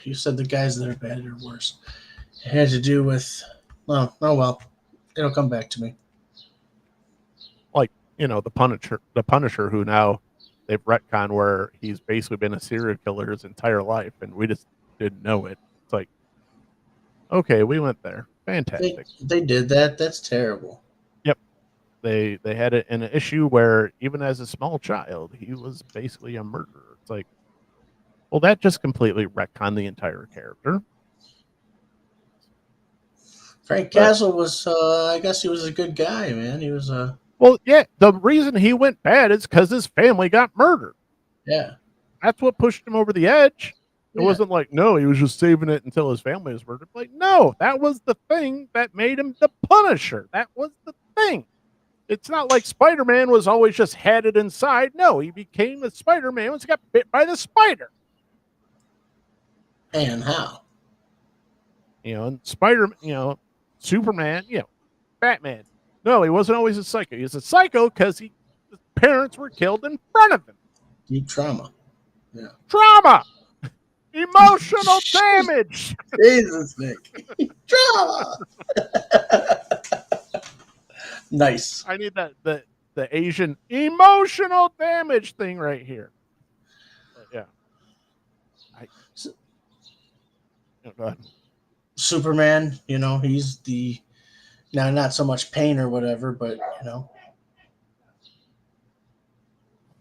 You said the guys that are bad are worse. It had to do with oh well, it'll come back to me. Like, the Punisher, who now they've retconned where he's basically been a serial killer his entire life, and we just didn't know it. It's like, okay, we went there. Fantastic. They did that. That's terrible. Yep. They had it in an issue where even as a small child, he was basically a murderer. It's like, well, that just completely retconned the entire character. Frank Castle was, I guess he was a good guy, man. He was a... Well, yeah, the reason he went bad is because his family got murdered. Yeah. That's what pushed him over the edge. It wasn't like, no, he was just saving it until his family was murdered. Like, no, that was the thing that made him the Punisher. That was the thing. It's not like Spider-Man was always just had it inside. No, he became the Spider-Man once he got bit by the spider. And how? And Superman, Batman. No, he wasn't always a psycho. He was a psycho because his parents were killed in front of him. Deep trauma. Yeah. Trauma! Emotional damage! Jesus, Nick. Trauma! Nice. I need the Asian emotional damage thing right here. But yeah. Go ahead. Superman, he's the now not so much pain or whatever, but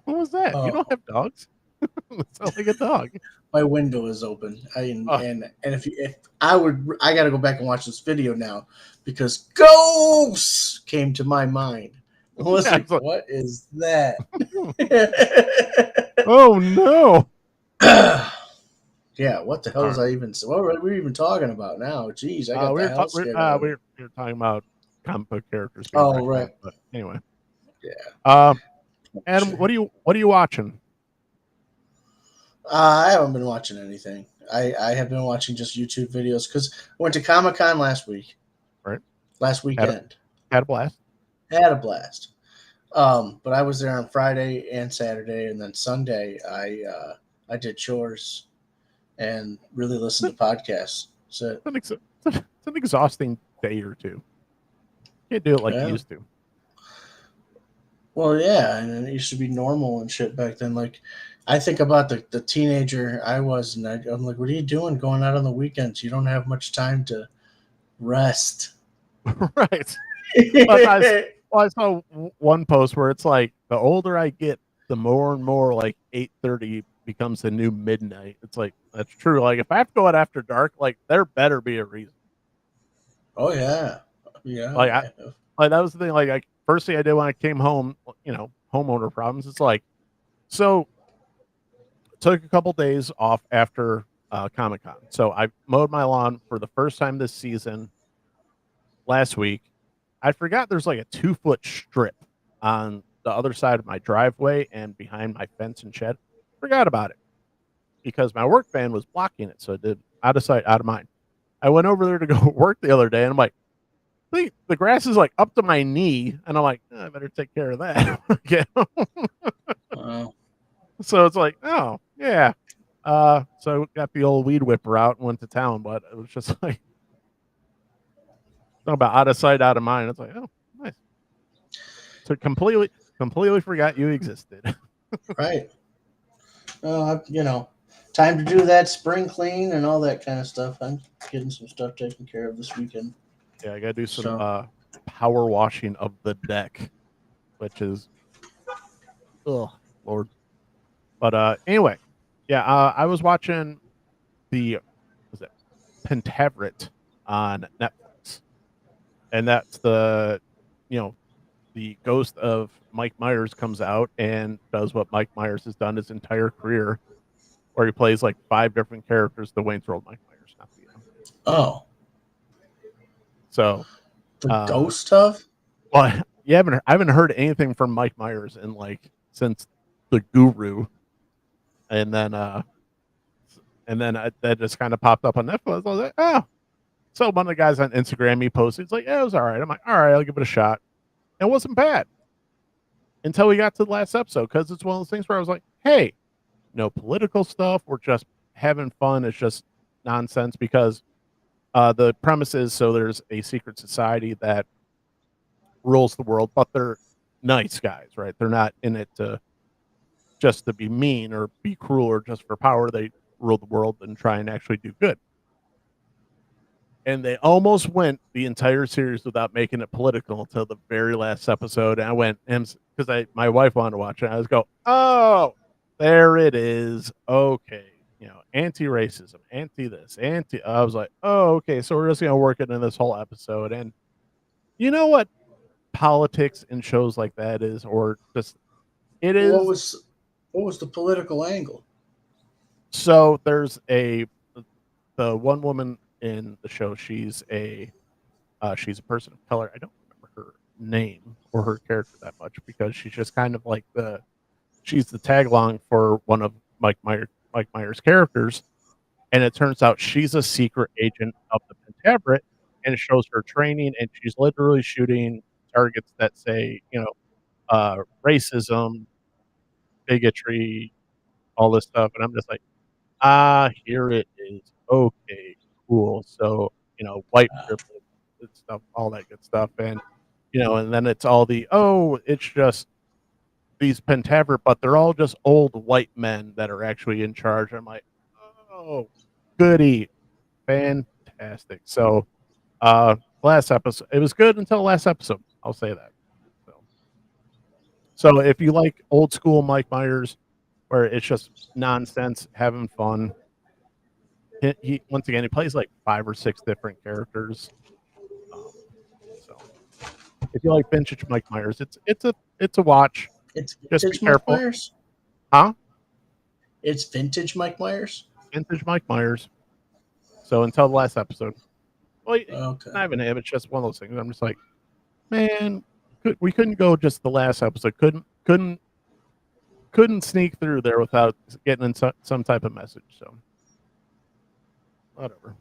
What was that? You don't have dogs? It sounds like a dog. My window is open. And Oh. if I got to go back and watch this video now because ghosts came to my mind. I was like, what is that? Oh no. Yeah, what the hell is I even? What were we even talking about now? Jeez, I got we scared. We were talking about comic book characters. Oh, right. But anyway. Yeah. Adam, what are you watching? I haven't been watching anything. I have been watching just YouTube videos because I went to Comic-Con last week. Right. Last weekend. Had a blast. Had a blast. But I was there on Friday and Saturday, and then Sunday I did chores and really listened to podcasts. So it's an exhausting day or two. Can't do it like you used to. Well, yeah, and it used to be normal and shit back then. Like, I think about the teenager I was, and I'm like, what are you doing going out on the weekends? You don't have much time to rest. Right. I saw one post where it's like, the older I get, the more and more like 8:30 becomes the new midnight. It's like, that's true. Like, if I have to go out after dark, like, there better be a reason. Oh, yeah. Yeah. Like, that was the thing. Like, first thing I did when I came home, homeowner problems. It's like, so took a couple days off after Comic-Con. So I mowed my lawn for the first time this season last week. I forgot there's like a 2-foot strip on the other side of my driveway and behind my fence and shed. Forgot about it because my work van was blocking it. So it did out of sight, out of mind. I went over there to go work the other day and I'm like, the grass is like up to my knee. And I'm like, I better take care of that. So it's like, oh, yeah. So got the old weed whipper out and went to town, but it was just like, talking about out of sight, out of mind. It's like, oh, nice. So completely forgot you existed. Right. Time to do that spring clean and all that kind of stuff. I'm getting some stuff taken care of this weekend. Yeah, I gotta do some power washing of the deck, which is, oh Lord. But anyway, yeah, I was watching Pentaveret on Netflix, and that's the ghost of Mike Myers comes out and does what Mike Myers has done his entire career, where he plays like 5 different characters. The Wayne's World Mike Myers, not the Oh. So the ghost stuff? Well, I haven't heard anything from Mike Myers in since The Guru, and then that just kind of popped up on Netflix. I was like, oh. So one of the guys on Instagram, he posted, it's like, yeah, it was all right. I'm like, all right, I'll give it a shot. It wasn't bad until we got to the last episode, because it's one of those things where I was like, hey, no political stuff. We're just having fun. It's just nonsense, because the premise is, so there's a secret society that rules the world, but they're nice guys, right? They're not in it just to be mean or be cruel or just for power. They rule the world and try and actually do good. And they almost went the entire series without making it political until the very last episode. And I went, because my wife wanted to watch it. I was go, oh, there it is. Okay. Anti-racism, anti-this, I was like, oh, okay. So we're just going to work it in this whole episode. And you know what politics in shows like that is, or just, it is. What was the political angle? So there's the one woman in the show, she's a person of color. I don't remember her name or her character that much, because she's just kind of like she's the tag along for one of Mike Myers' characters, and it turns out she's a secret agent of the Pentaveret, and it shows her training, and she's literally shooting targets that say, racism, bigotry, all this stuff, and I'm just like, here it is. Okay, cool. So, white privilege and stuff, all that good stuff. And and then it's all it's just these Pentaveret, but they're all just old white men that are actually in charge. I'm like, oh, goody, fantastic. So, last episode, it was good until last episode. I'll say that. So if you like old school Mike Myers, where it's just nonsense, having fun, he once again he plays like 5 or 6 different characters. So if you like vintage Mike Myers, it's a watch. It's Just be vintage Mike careful, Myers. huh? It's vintage Mike Myers. Vintage Mike Myers. So until the last episode, well, Okay. not even him. It's just one of those things. I'm just like, man, we couldn't go just the last episode. Couldn't sneak through there without getting in some type of message. So whatever.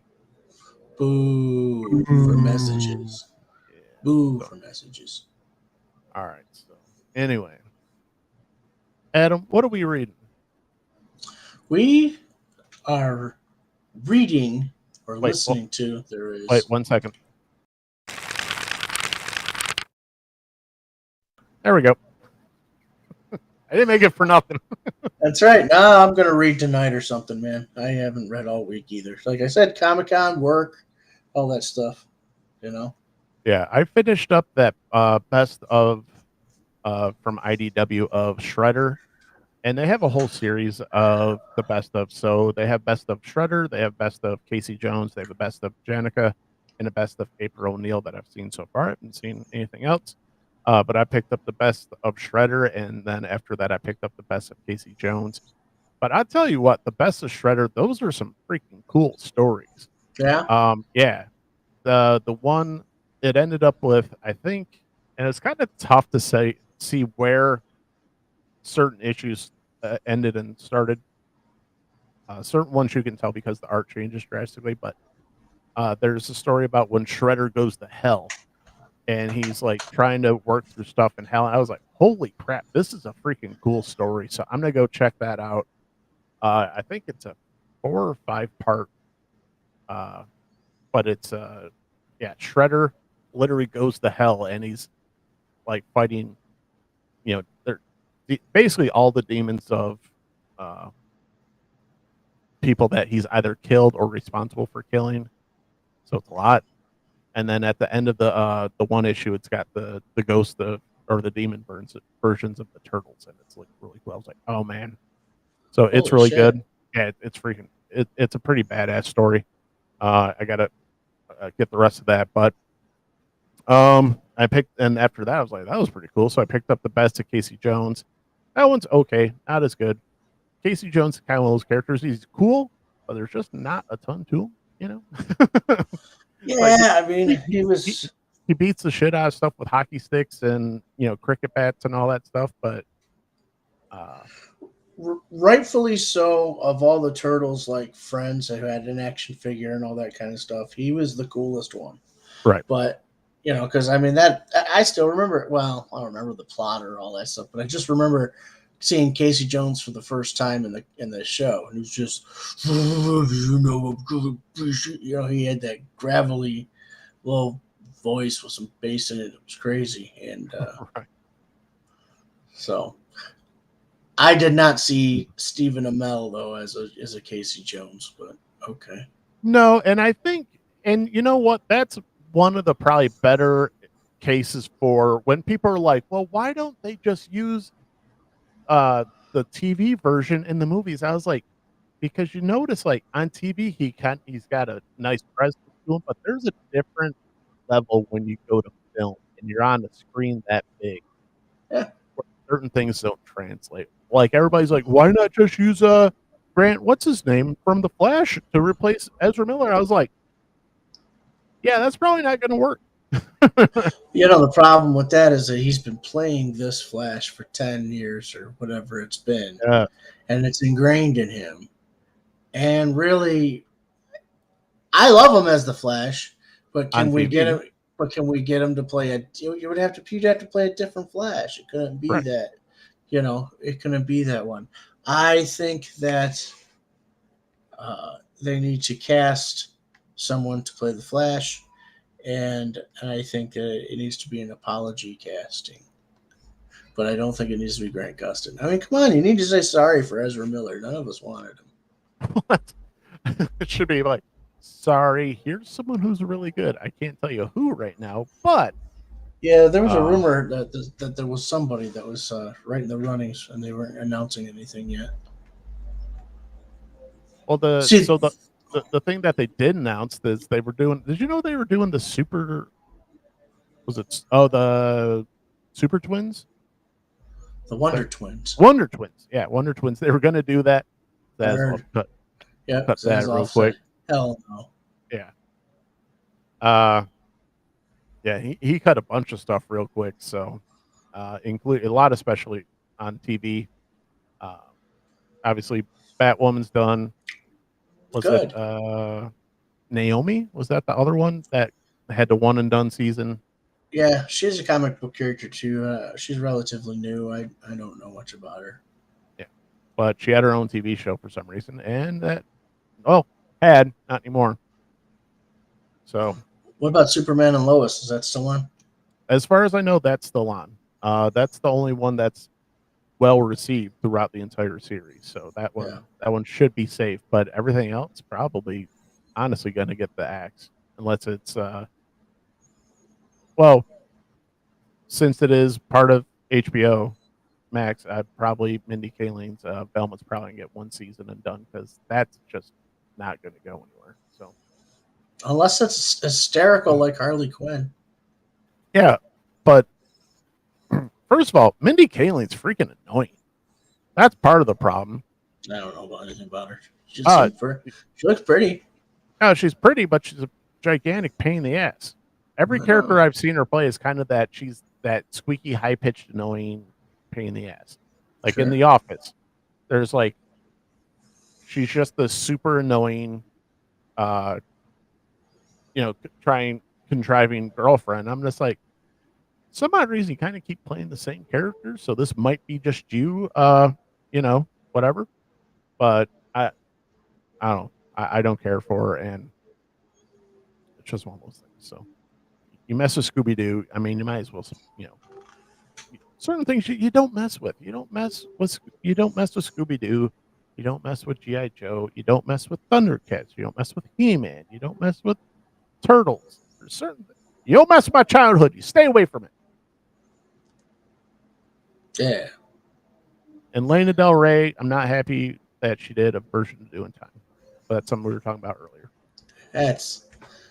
Boo for messages. Yeah. Boo for messages. All right. So anyway, Adam, what are we reading? We are reading or listening to. There is. Wait 1 second. There we go. I didn't make it for nothing. That's right. No, I'm going to read tonight or something, man. I haven't read all week either. Like I said, Comic-Con, work, all that stuff, Yeah, I finished up that best of from IDW of Shredder, and they have a whole series of the best of. So they have best of Shredder, they have best of Casey Jones, they have the best of Janica, and the best of April O'Neil that I've seen so far. I haven't seen anything else. But I picked up the best of Shredder, and then after that, I picked up the best of Casey Jones. But I tell you what, the best of Shredder, those are some freaking cool stories. Yeah. Yeah. The one it ended up with, I think, and it's kind of tough to see where certain issues ended and started. Certain ones you can tell because the art changes drastically, but there's a story about when Shredder goes to hell. And he's like trying to work through stuff in hell. I was like, holy crap, this is a freaking cool story. So I'm going to go check that out. I think it's a 4 or 5 part, but it's, Shredder literally goes to hell and he's like fighting, they're basically all the demons of people that he's either killed or responsible for killing. So it's a lot. And then at the end of the one issue, it's got the ghost or the demon versions of the turtles, and it's like really cool. I was like, oh man, so it's really good. Yeah, it's freaking. It's a pretty badass story. I gotta get the rest of that, but I picked, and after that, I was like, that was pretty cool. So I picked up the best of Casey Jones. That one's okay, not as good. Casey Jones is kind of one of those characters. He's cool, but there's just not a ton to him, Yeah, like, I mean, he beats the shit out of stuff with hockey sticks and cricket bats and all that stuff, but rightfully so. Of all the turtles, like friends who had an action figure and all that kind of stuff, he was the coolest one. Right. But because I mean that I still remember. Well, I don't remember the plot or all that stuff, but I just remember seeing Casey Jones for the first time in the show, and he was just, he had that gravelly, low voice with some bass in it. It was crazy, and right. So I did not see Stephen Amell though as a Casey Jones, but okay. No, and I think, and you know what? That's one of the probably better cases for when people are like, well, why don't they just use the TV version in the movies? I was like, because you notice like on TV he's got a nice presence to him, but there's a different level when you go to film and you're on the screen that big. Yeah. Certain things don't translate. Like everybody's like, why not just use Grant, what's his name from The Flash to replace Ezra Miller? I was like, yeah, that's probably not going to work. The problem with that is that he's been playing this Flash for 10 years or whatever it's been. Yeah. And it's ingrained in him. And really, I love him as the Flash, but can we get him? But can we get him to play you'd have to play a different Flash. It couldn't be right. that, it couldn't be that one. I think that they need to cast someone to play the Flash and I think that it needs to be an apology casting. But I don't think it needs to be Grant Gustin. I mean, come on, you need to say sorry for Ezra Miller. None of us wanted him. What? It should be like, sorry, here's someone who's really good. I can't tell you who right now, but yeah, there was a rumor that there was somebody that was right in the runnings, and they weren't announcing anything yet. Well, the thing that they did announce is they were doing. Did you know they were doing the super? Was it the Super Twins? The Wonder Twins. Wonder Twins. Yeah, Wonder Twins. They were going to do that. Cut that real quick. Hell no. Yeah. Yeah, he cut a bunch of stuff real quick. So, include a lot, especially on TV. Obviously, Batwoman's done. Was Good. it Naomi? Was that the other one that had the one and done season? Yeah, she's a comic book character too. She's relatively new. I don't know much about her. Yeah, but she had her own TV show for some reason, and not anymore. So, what about Superman and Lois? Is that still on? As far as I know, that's still on. That's the only one that's well received throughout the entire series. So that one should be safe. But everything else probably, honestly, going to get the axe unless it's since it is part of HBO Max, probably Mindy Kaling's Velma's probably gonna get one season and done because that's just not going to go anywhere. So unless it's hysterical like Harley Quinn. Yeah, but first of all, Mindy Kaling's freaking annoying. That's part of the problem. I don't know about anything about her. She looks pretty. No, she's pretty, but she's a gigantic pain in the ass. Every character I've seen her play is kind of that. She's that squeaky, high-pitched, annoying pain in the ass. Like in The Office, there's like she's just the super annoying, contriving girlfriend. I'm just like, some odd reason you kind of keep playing the same character, so this might be just you, whatever. But I don't know. I don't care for her, and it's just one of those things. So you mess with Scooby-Doo, I mean, you might as well, certain things you don't mess with. You don't mess with Scooby-Doo. You don't mess with G.I. Joe. You don't mess with Thundercats. You don't mess with He-Man. You don't mess with Turtles. There's certain things. You don't mess with my childhood. You stay away from it. Yeah. And Lana Del Rey, I'm not happy that she did a version of Doing Time. But that's something we were talking about earlier. That's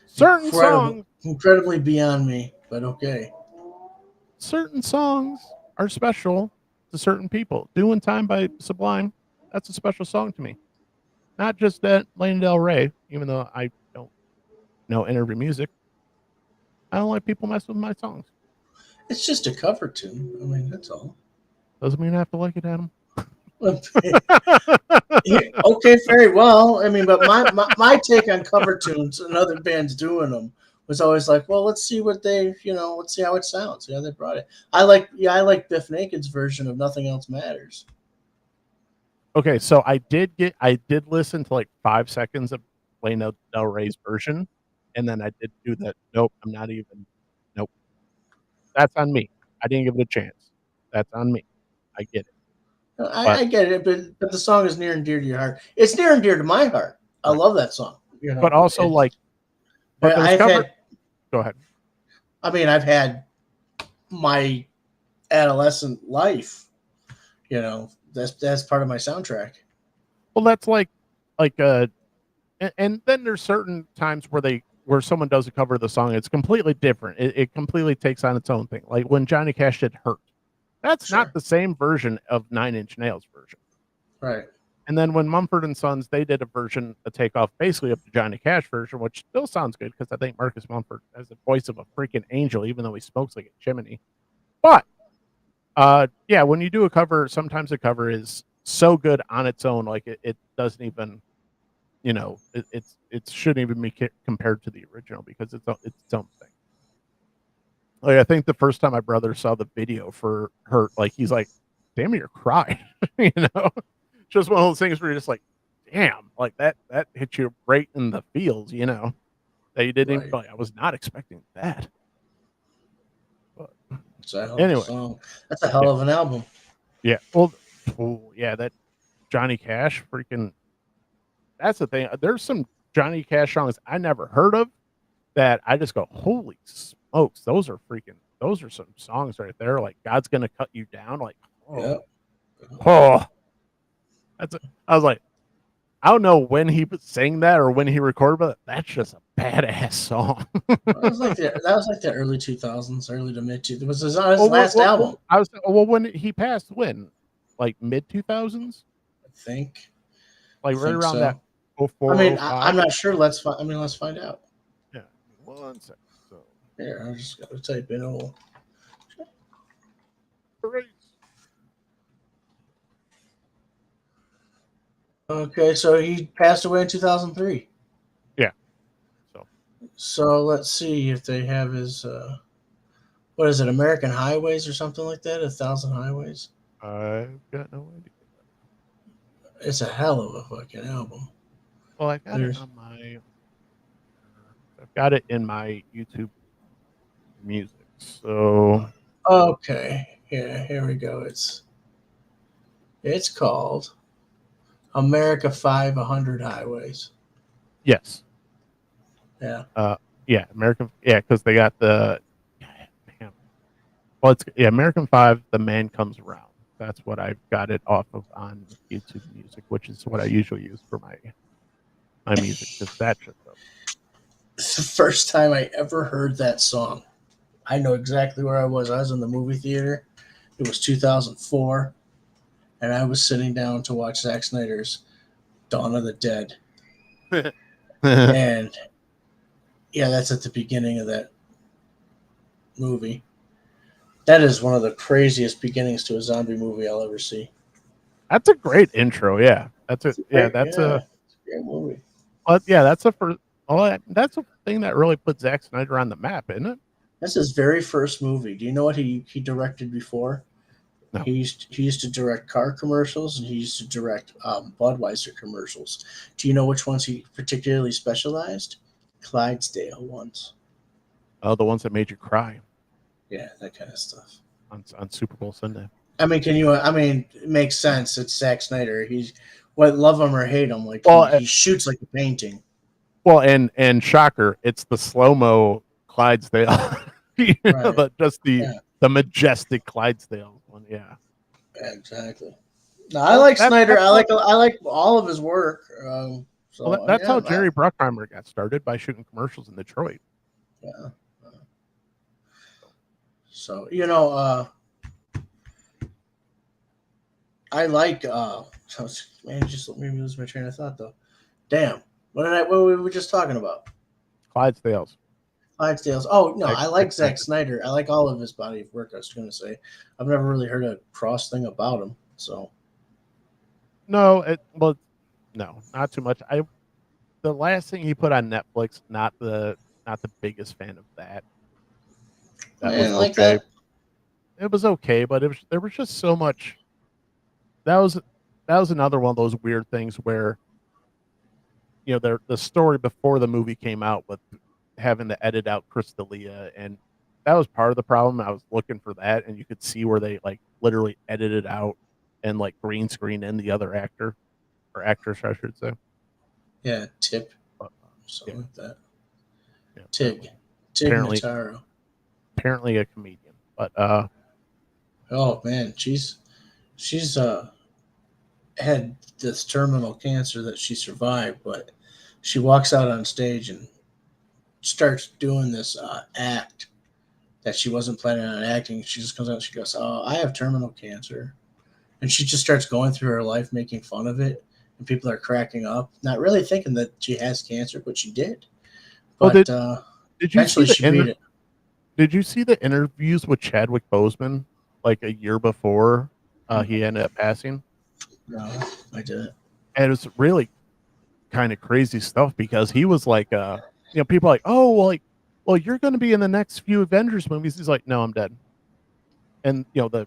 certain songs incredibly beyond me, but okay. Certain songs are special to certain people. Doing Time by Sublime, that's a special song to me. Not just that Lana Del Rey, even though I don't know interview music. I don't like people mess with my songs. It's just a cover tune. I mean, that's all. Doesn't mean I have to like it, Adam. Okay, very well. I mean, but my take on cover tunes and other bands doing them was always like, well, let's see what they, let's see how it sounds. Yeah, they brought it. I like Biff Naked's version of Nothing Else Matters. Okay, so I did listen to like 5 seconds of Lana Del Rey's version, and then I did do that. Nope, I'm not even. Nope, that's on me. I didn't give it a chance. That's on me. I get it. I get it, but the song is near and dear to your heart. It's near and dear to my heart. I love that song. But also, go ahead. I mean, I've had my adolescent life. That's part of my soundtrack. Well, that's and then there's certain times where someone does a cover of the song, it's completely different. It completely takes on its own thing. Like when Johnny Cash did "Hurt." That's not the same version of Nine Inch Nails' version. Right. And then when Mumford & Sons, they did a takeoff basically of the Johnny Cash version, which still sounds good because I think Marcus Mumford has the voice of a freaking angel, even though he smokes like a chimney. But, when you do a cover, sometimes a cover is so good on its own, like it doesn't even, it shouldn't even be compared to the original because it's its own thing. Like, I think the first time my brother saw the video for "Hurt," like he's like, "Damn, you're crying," Just one of those things where you're just like, "Damn," like that hit you right in the feels, that you didn't even Right. like. I was not expecting that. But It's a hell of a anyway, song. That's a hell of an album. yeah. Well, oh, yeah, that Johnny Cash freaking. That's the thing. There's some Johnny Cash songs I never heard of that I just go, holy smokes, those are some songs right there. Like God's gonna cut you down. Like, Yeah. oh, I was like, I don't know when he sang that or when he recorded, but that's just a badass song. That was like the early 2000s, early to mid 2000s. It was his last album. I was when he passed, when like mid 2000s, I think. like right around so. that 04, I mean, 05. I'm not sure. Let's find out. Yeah, 1 second. So Here, I just got to type in old. Okay, so he passed away in 2003. Yeah. So let's see if they have his. What is it? American Highways or something like that? 1,000 Highways. I've got no idea. It's a hell of a fucking album. Well, I got it on my. I've got it in my YouTube music. So Okay, yeah, here we go. It's called America 500 Highways. yes, Yeah. yeah, American, yeah, because they got the. Damn. Well, it's American 5. The Man Comes Around. That's what I've got it off of on YouTube Music, which is what I usually use for my music. Because that shit though. It's the first time I ever heard that song. I know exactly where I was. I was in the movie theater. It was 2004, and I was sitting down to watch Zack Snyder's Dawn of the Dead. And yeah, that's at the beginning of that movie. That is one of the craziest beginnings to a zombie movie I'll ever see. That's a great intro. Yeah, that's a It's a great movie. Yeah, that's a first. Oh, that's a thing that really put Zack Snyder on the map, isn't it? That's his very first movie. Do you know what he directed before? No. He used to direct car commercials, and he used to direct Budweiser commercials. Do you know which ones he particularly specialized? Clydesdale ones. Oh, the ones that made you cry Yeah, that kind of stuff. on Super Bowl Sunday. I mean, it makes sense. It's Zack Snyder. He's love him or hate him. Like he shoots like a painting. Well, and shocker, it's the slow-mo Clydesdale. Right. The majestic Clydesdale one. Yeah. Exactly. No, I like Snyder. I like all of his work. That's how Jerry Bruckheimer got started, by shooting commercials in Detroit. Yeah. So I like. Man, just let me lose my train of thought though. Damn. What were we just talking about? Clydesdales. Oh no, I like Zack Snyder. I like all of his body of work. I was going to say, I've never really heard a cross thing about him. So, no, not too much. The last thing he put on Netflix, not the biggest fan of that. That was like okay. that. It was okay, but there was just so much. That was another one of those weird things where, the story before the movie came out with having to edit out Chris D'Elia, and that was part of the problem. I was looking for that, and you could see where they like literally edited out and like green screen in the other actor or actress, I should say. Yeah, Tip, something like that. Yeah, Tig Notaro. Apparently a comedian, but oh man, she's had this terminal cancer that she survived, but she walks out on stage and starts doing this act that she wasn't planning on acting. She just comes out and she goes, "Oh, I have terminal cancer," and she just starts going through her life making fun of it, and people are cracking up, not really thinking that she has cancer, but she did. But did you see Did you see the interviews with Chadwick Boseman like a year before he ended up passing? No, I didn't. And it was really kind of crazy stuff, because he was like, people are like, oh, well, you're going to be in the next few Avengers movies. He's like, no, I'm dead. And the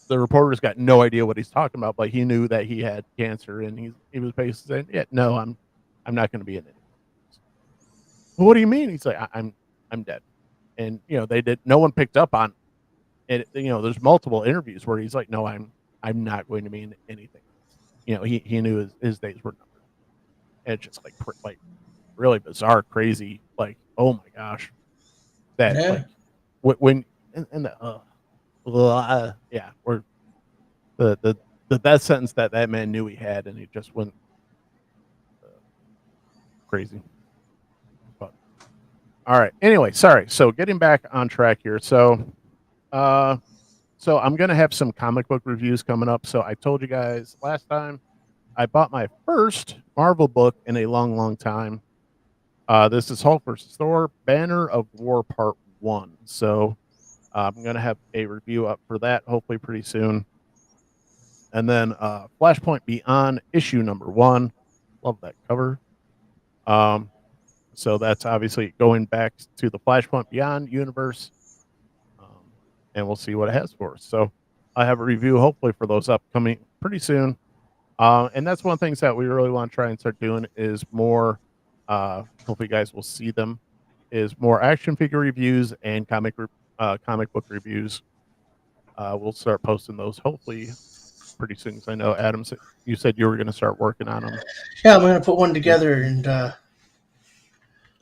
reporters got no idea what he's talking about, but he knew that he had cancer, and he was basically saying, yeah, no, I'm not going to be in it. well, what do you mean? He's like, I'm dead. And no one picked up on it. There's multiple interviews where he's like, no, I'm not going to be in anything. He knew his days were numbered. And it's just like really bizarre, crazy, like, oh my gosh. That like when and the yeah, or the death sentence that man knew he had, and he just went crazy. But all right. Anyway, sorry. So getting back on track here. So I'm gonna have some comic book reviews coming up. So I told you guys last time I bought my first Marvel book in a long, long time. This is Hulk vs. Thor: Banner of War Part 1. So I'm gonna have a review up for that hopefully pretty soon. And then Flashpoint Beyond issue number 1. Love that cover. So that's obviously going back to the Flashpoint Beyond universe. And we'll see what it has for us. So I have a review hopefully for those upcoming pretty soon. And that's one of the things that we really want to try and start doing is more, hopefully you guys will see them, is more action figure reviews and comic book reviews. We'll start posting those hopefully pretty soon. Because I know, Adam, you said you were going to start working on them. Yeah, I'm going to put one together, and I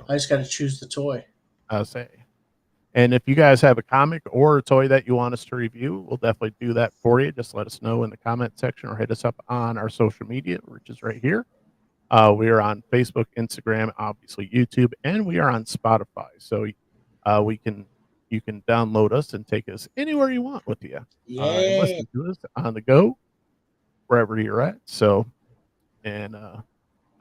just got to choose the toy. I'll say. And if you guys have a comic or a toy that you want us to review, we'll definitely do that for you. Just let us know in the comment section or hit us up on our social media, which is right here. We are on Facebook, Instagram, obviously YouTube, and we are on Spotify. So you can download us and take us anywhere you want with you. And listen to us on the go, wherever you're at. So, and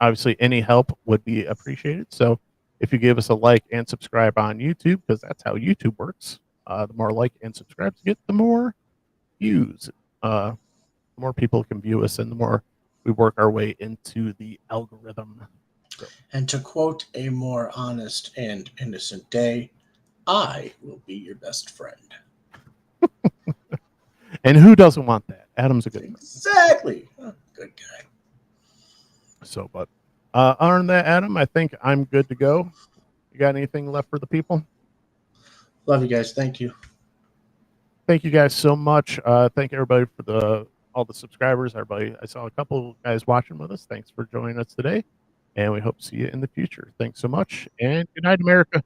obviously any help would be appreciated. So if you give us a like and subscribe on YouTube, because that's how YouTube works. The more like and subscribes you get, the more views. The more people can view us, and the more we work our way into the algorithm. So. And to quote a more honest and innocent day, I will be your best friend. And who doesn't want that? Adam's a good friend. Exactly. Oh, good guy. So, but other than that, Adam, I think I'm good to go. You got anything left for the people? Love you guys. Thank you. Thank you guys so much. Thank everybody for all the subscribers. Everybody, I saw a couple guys watching with us. Thanks for joining us today, and we hope to see you in the future. Thanks so much, and good night, America.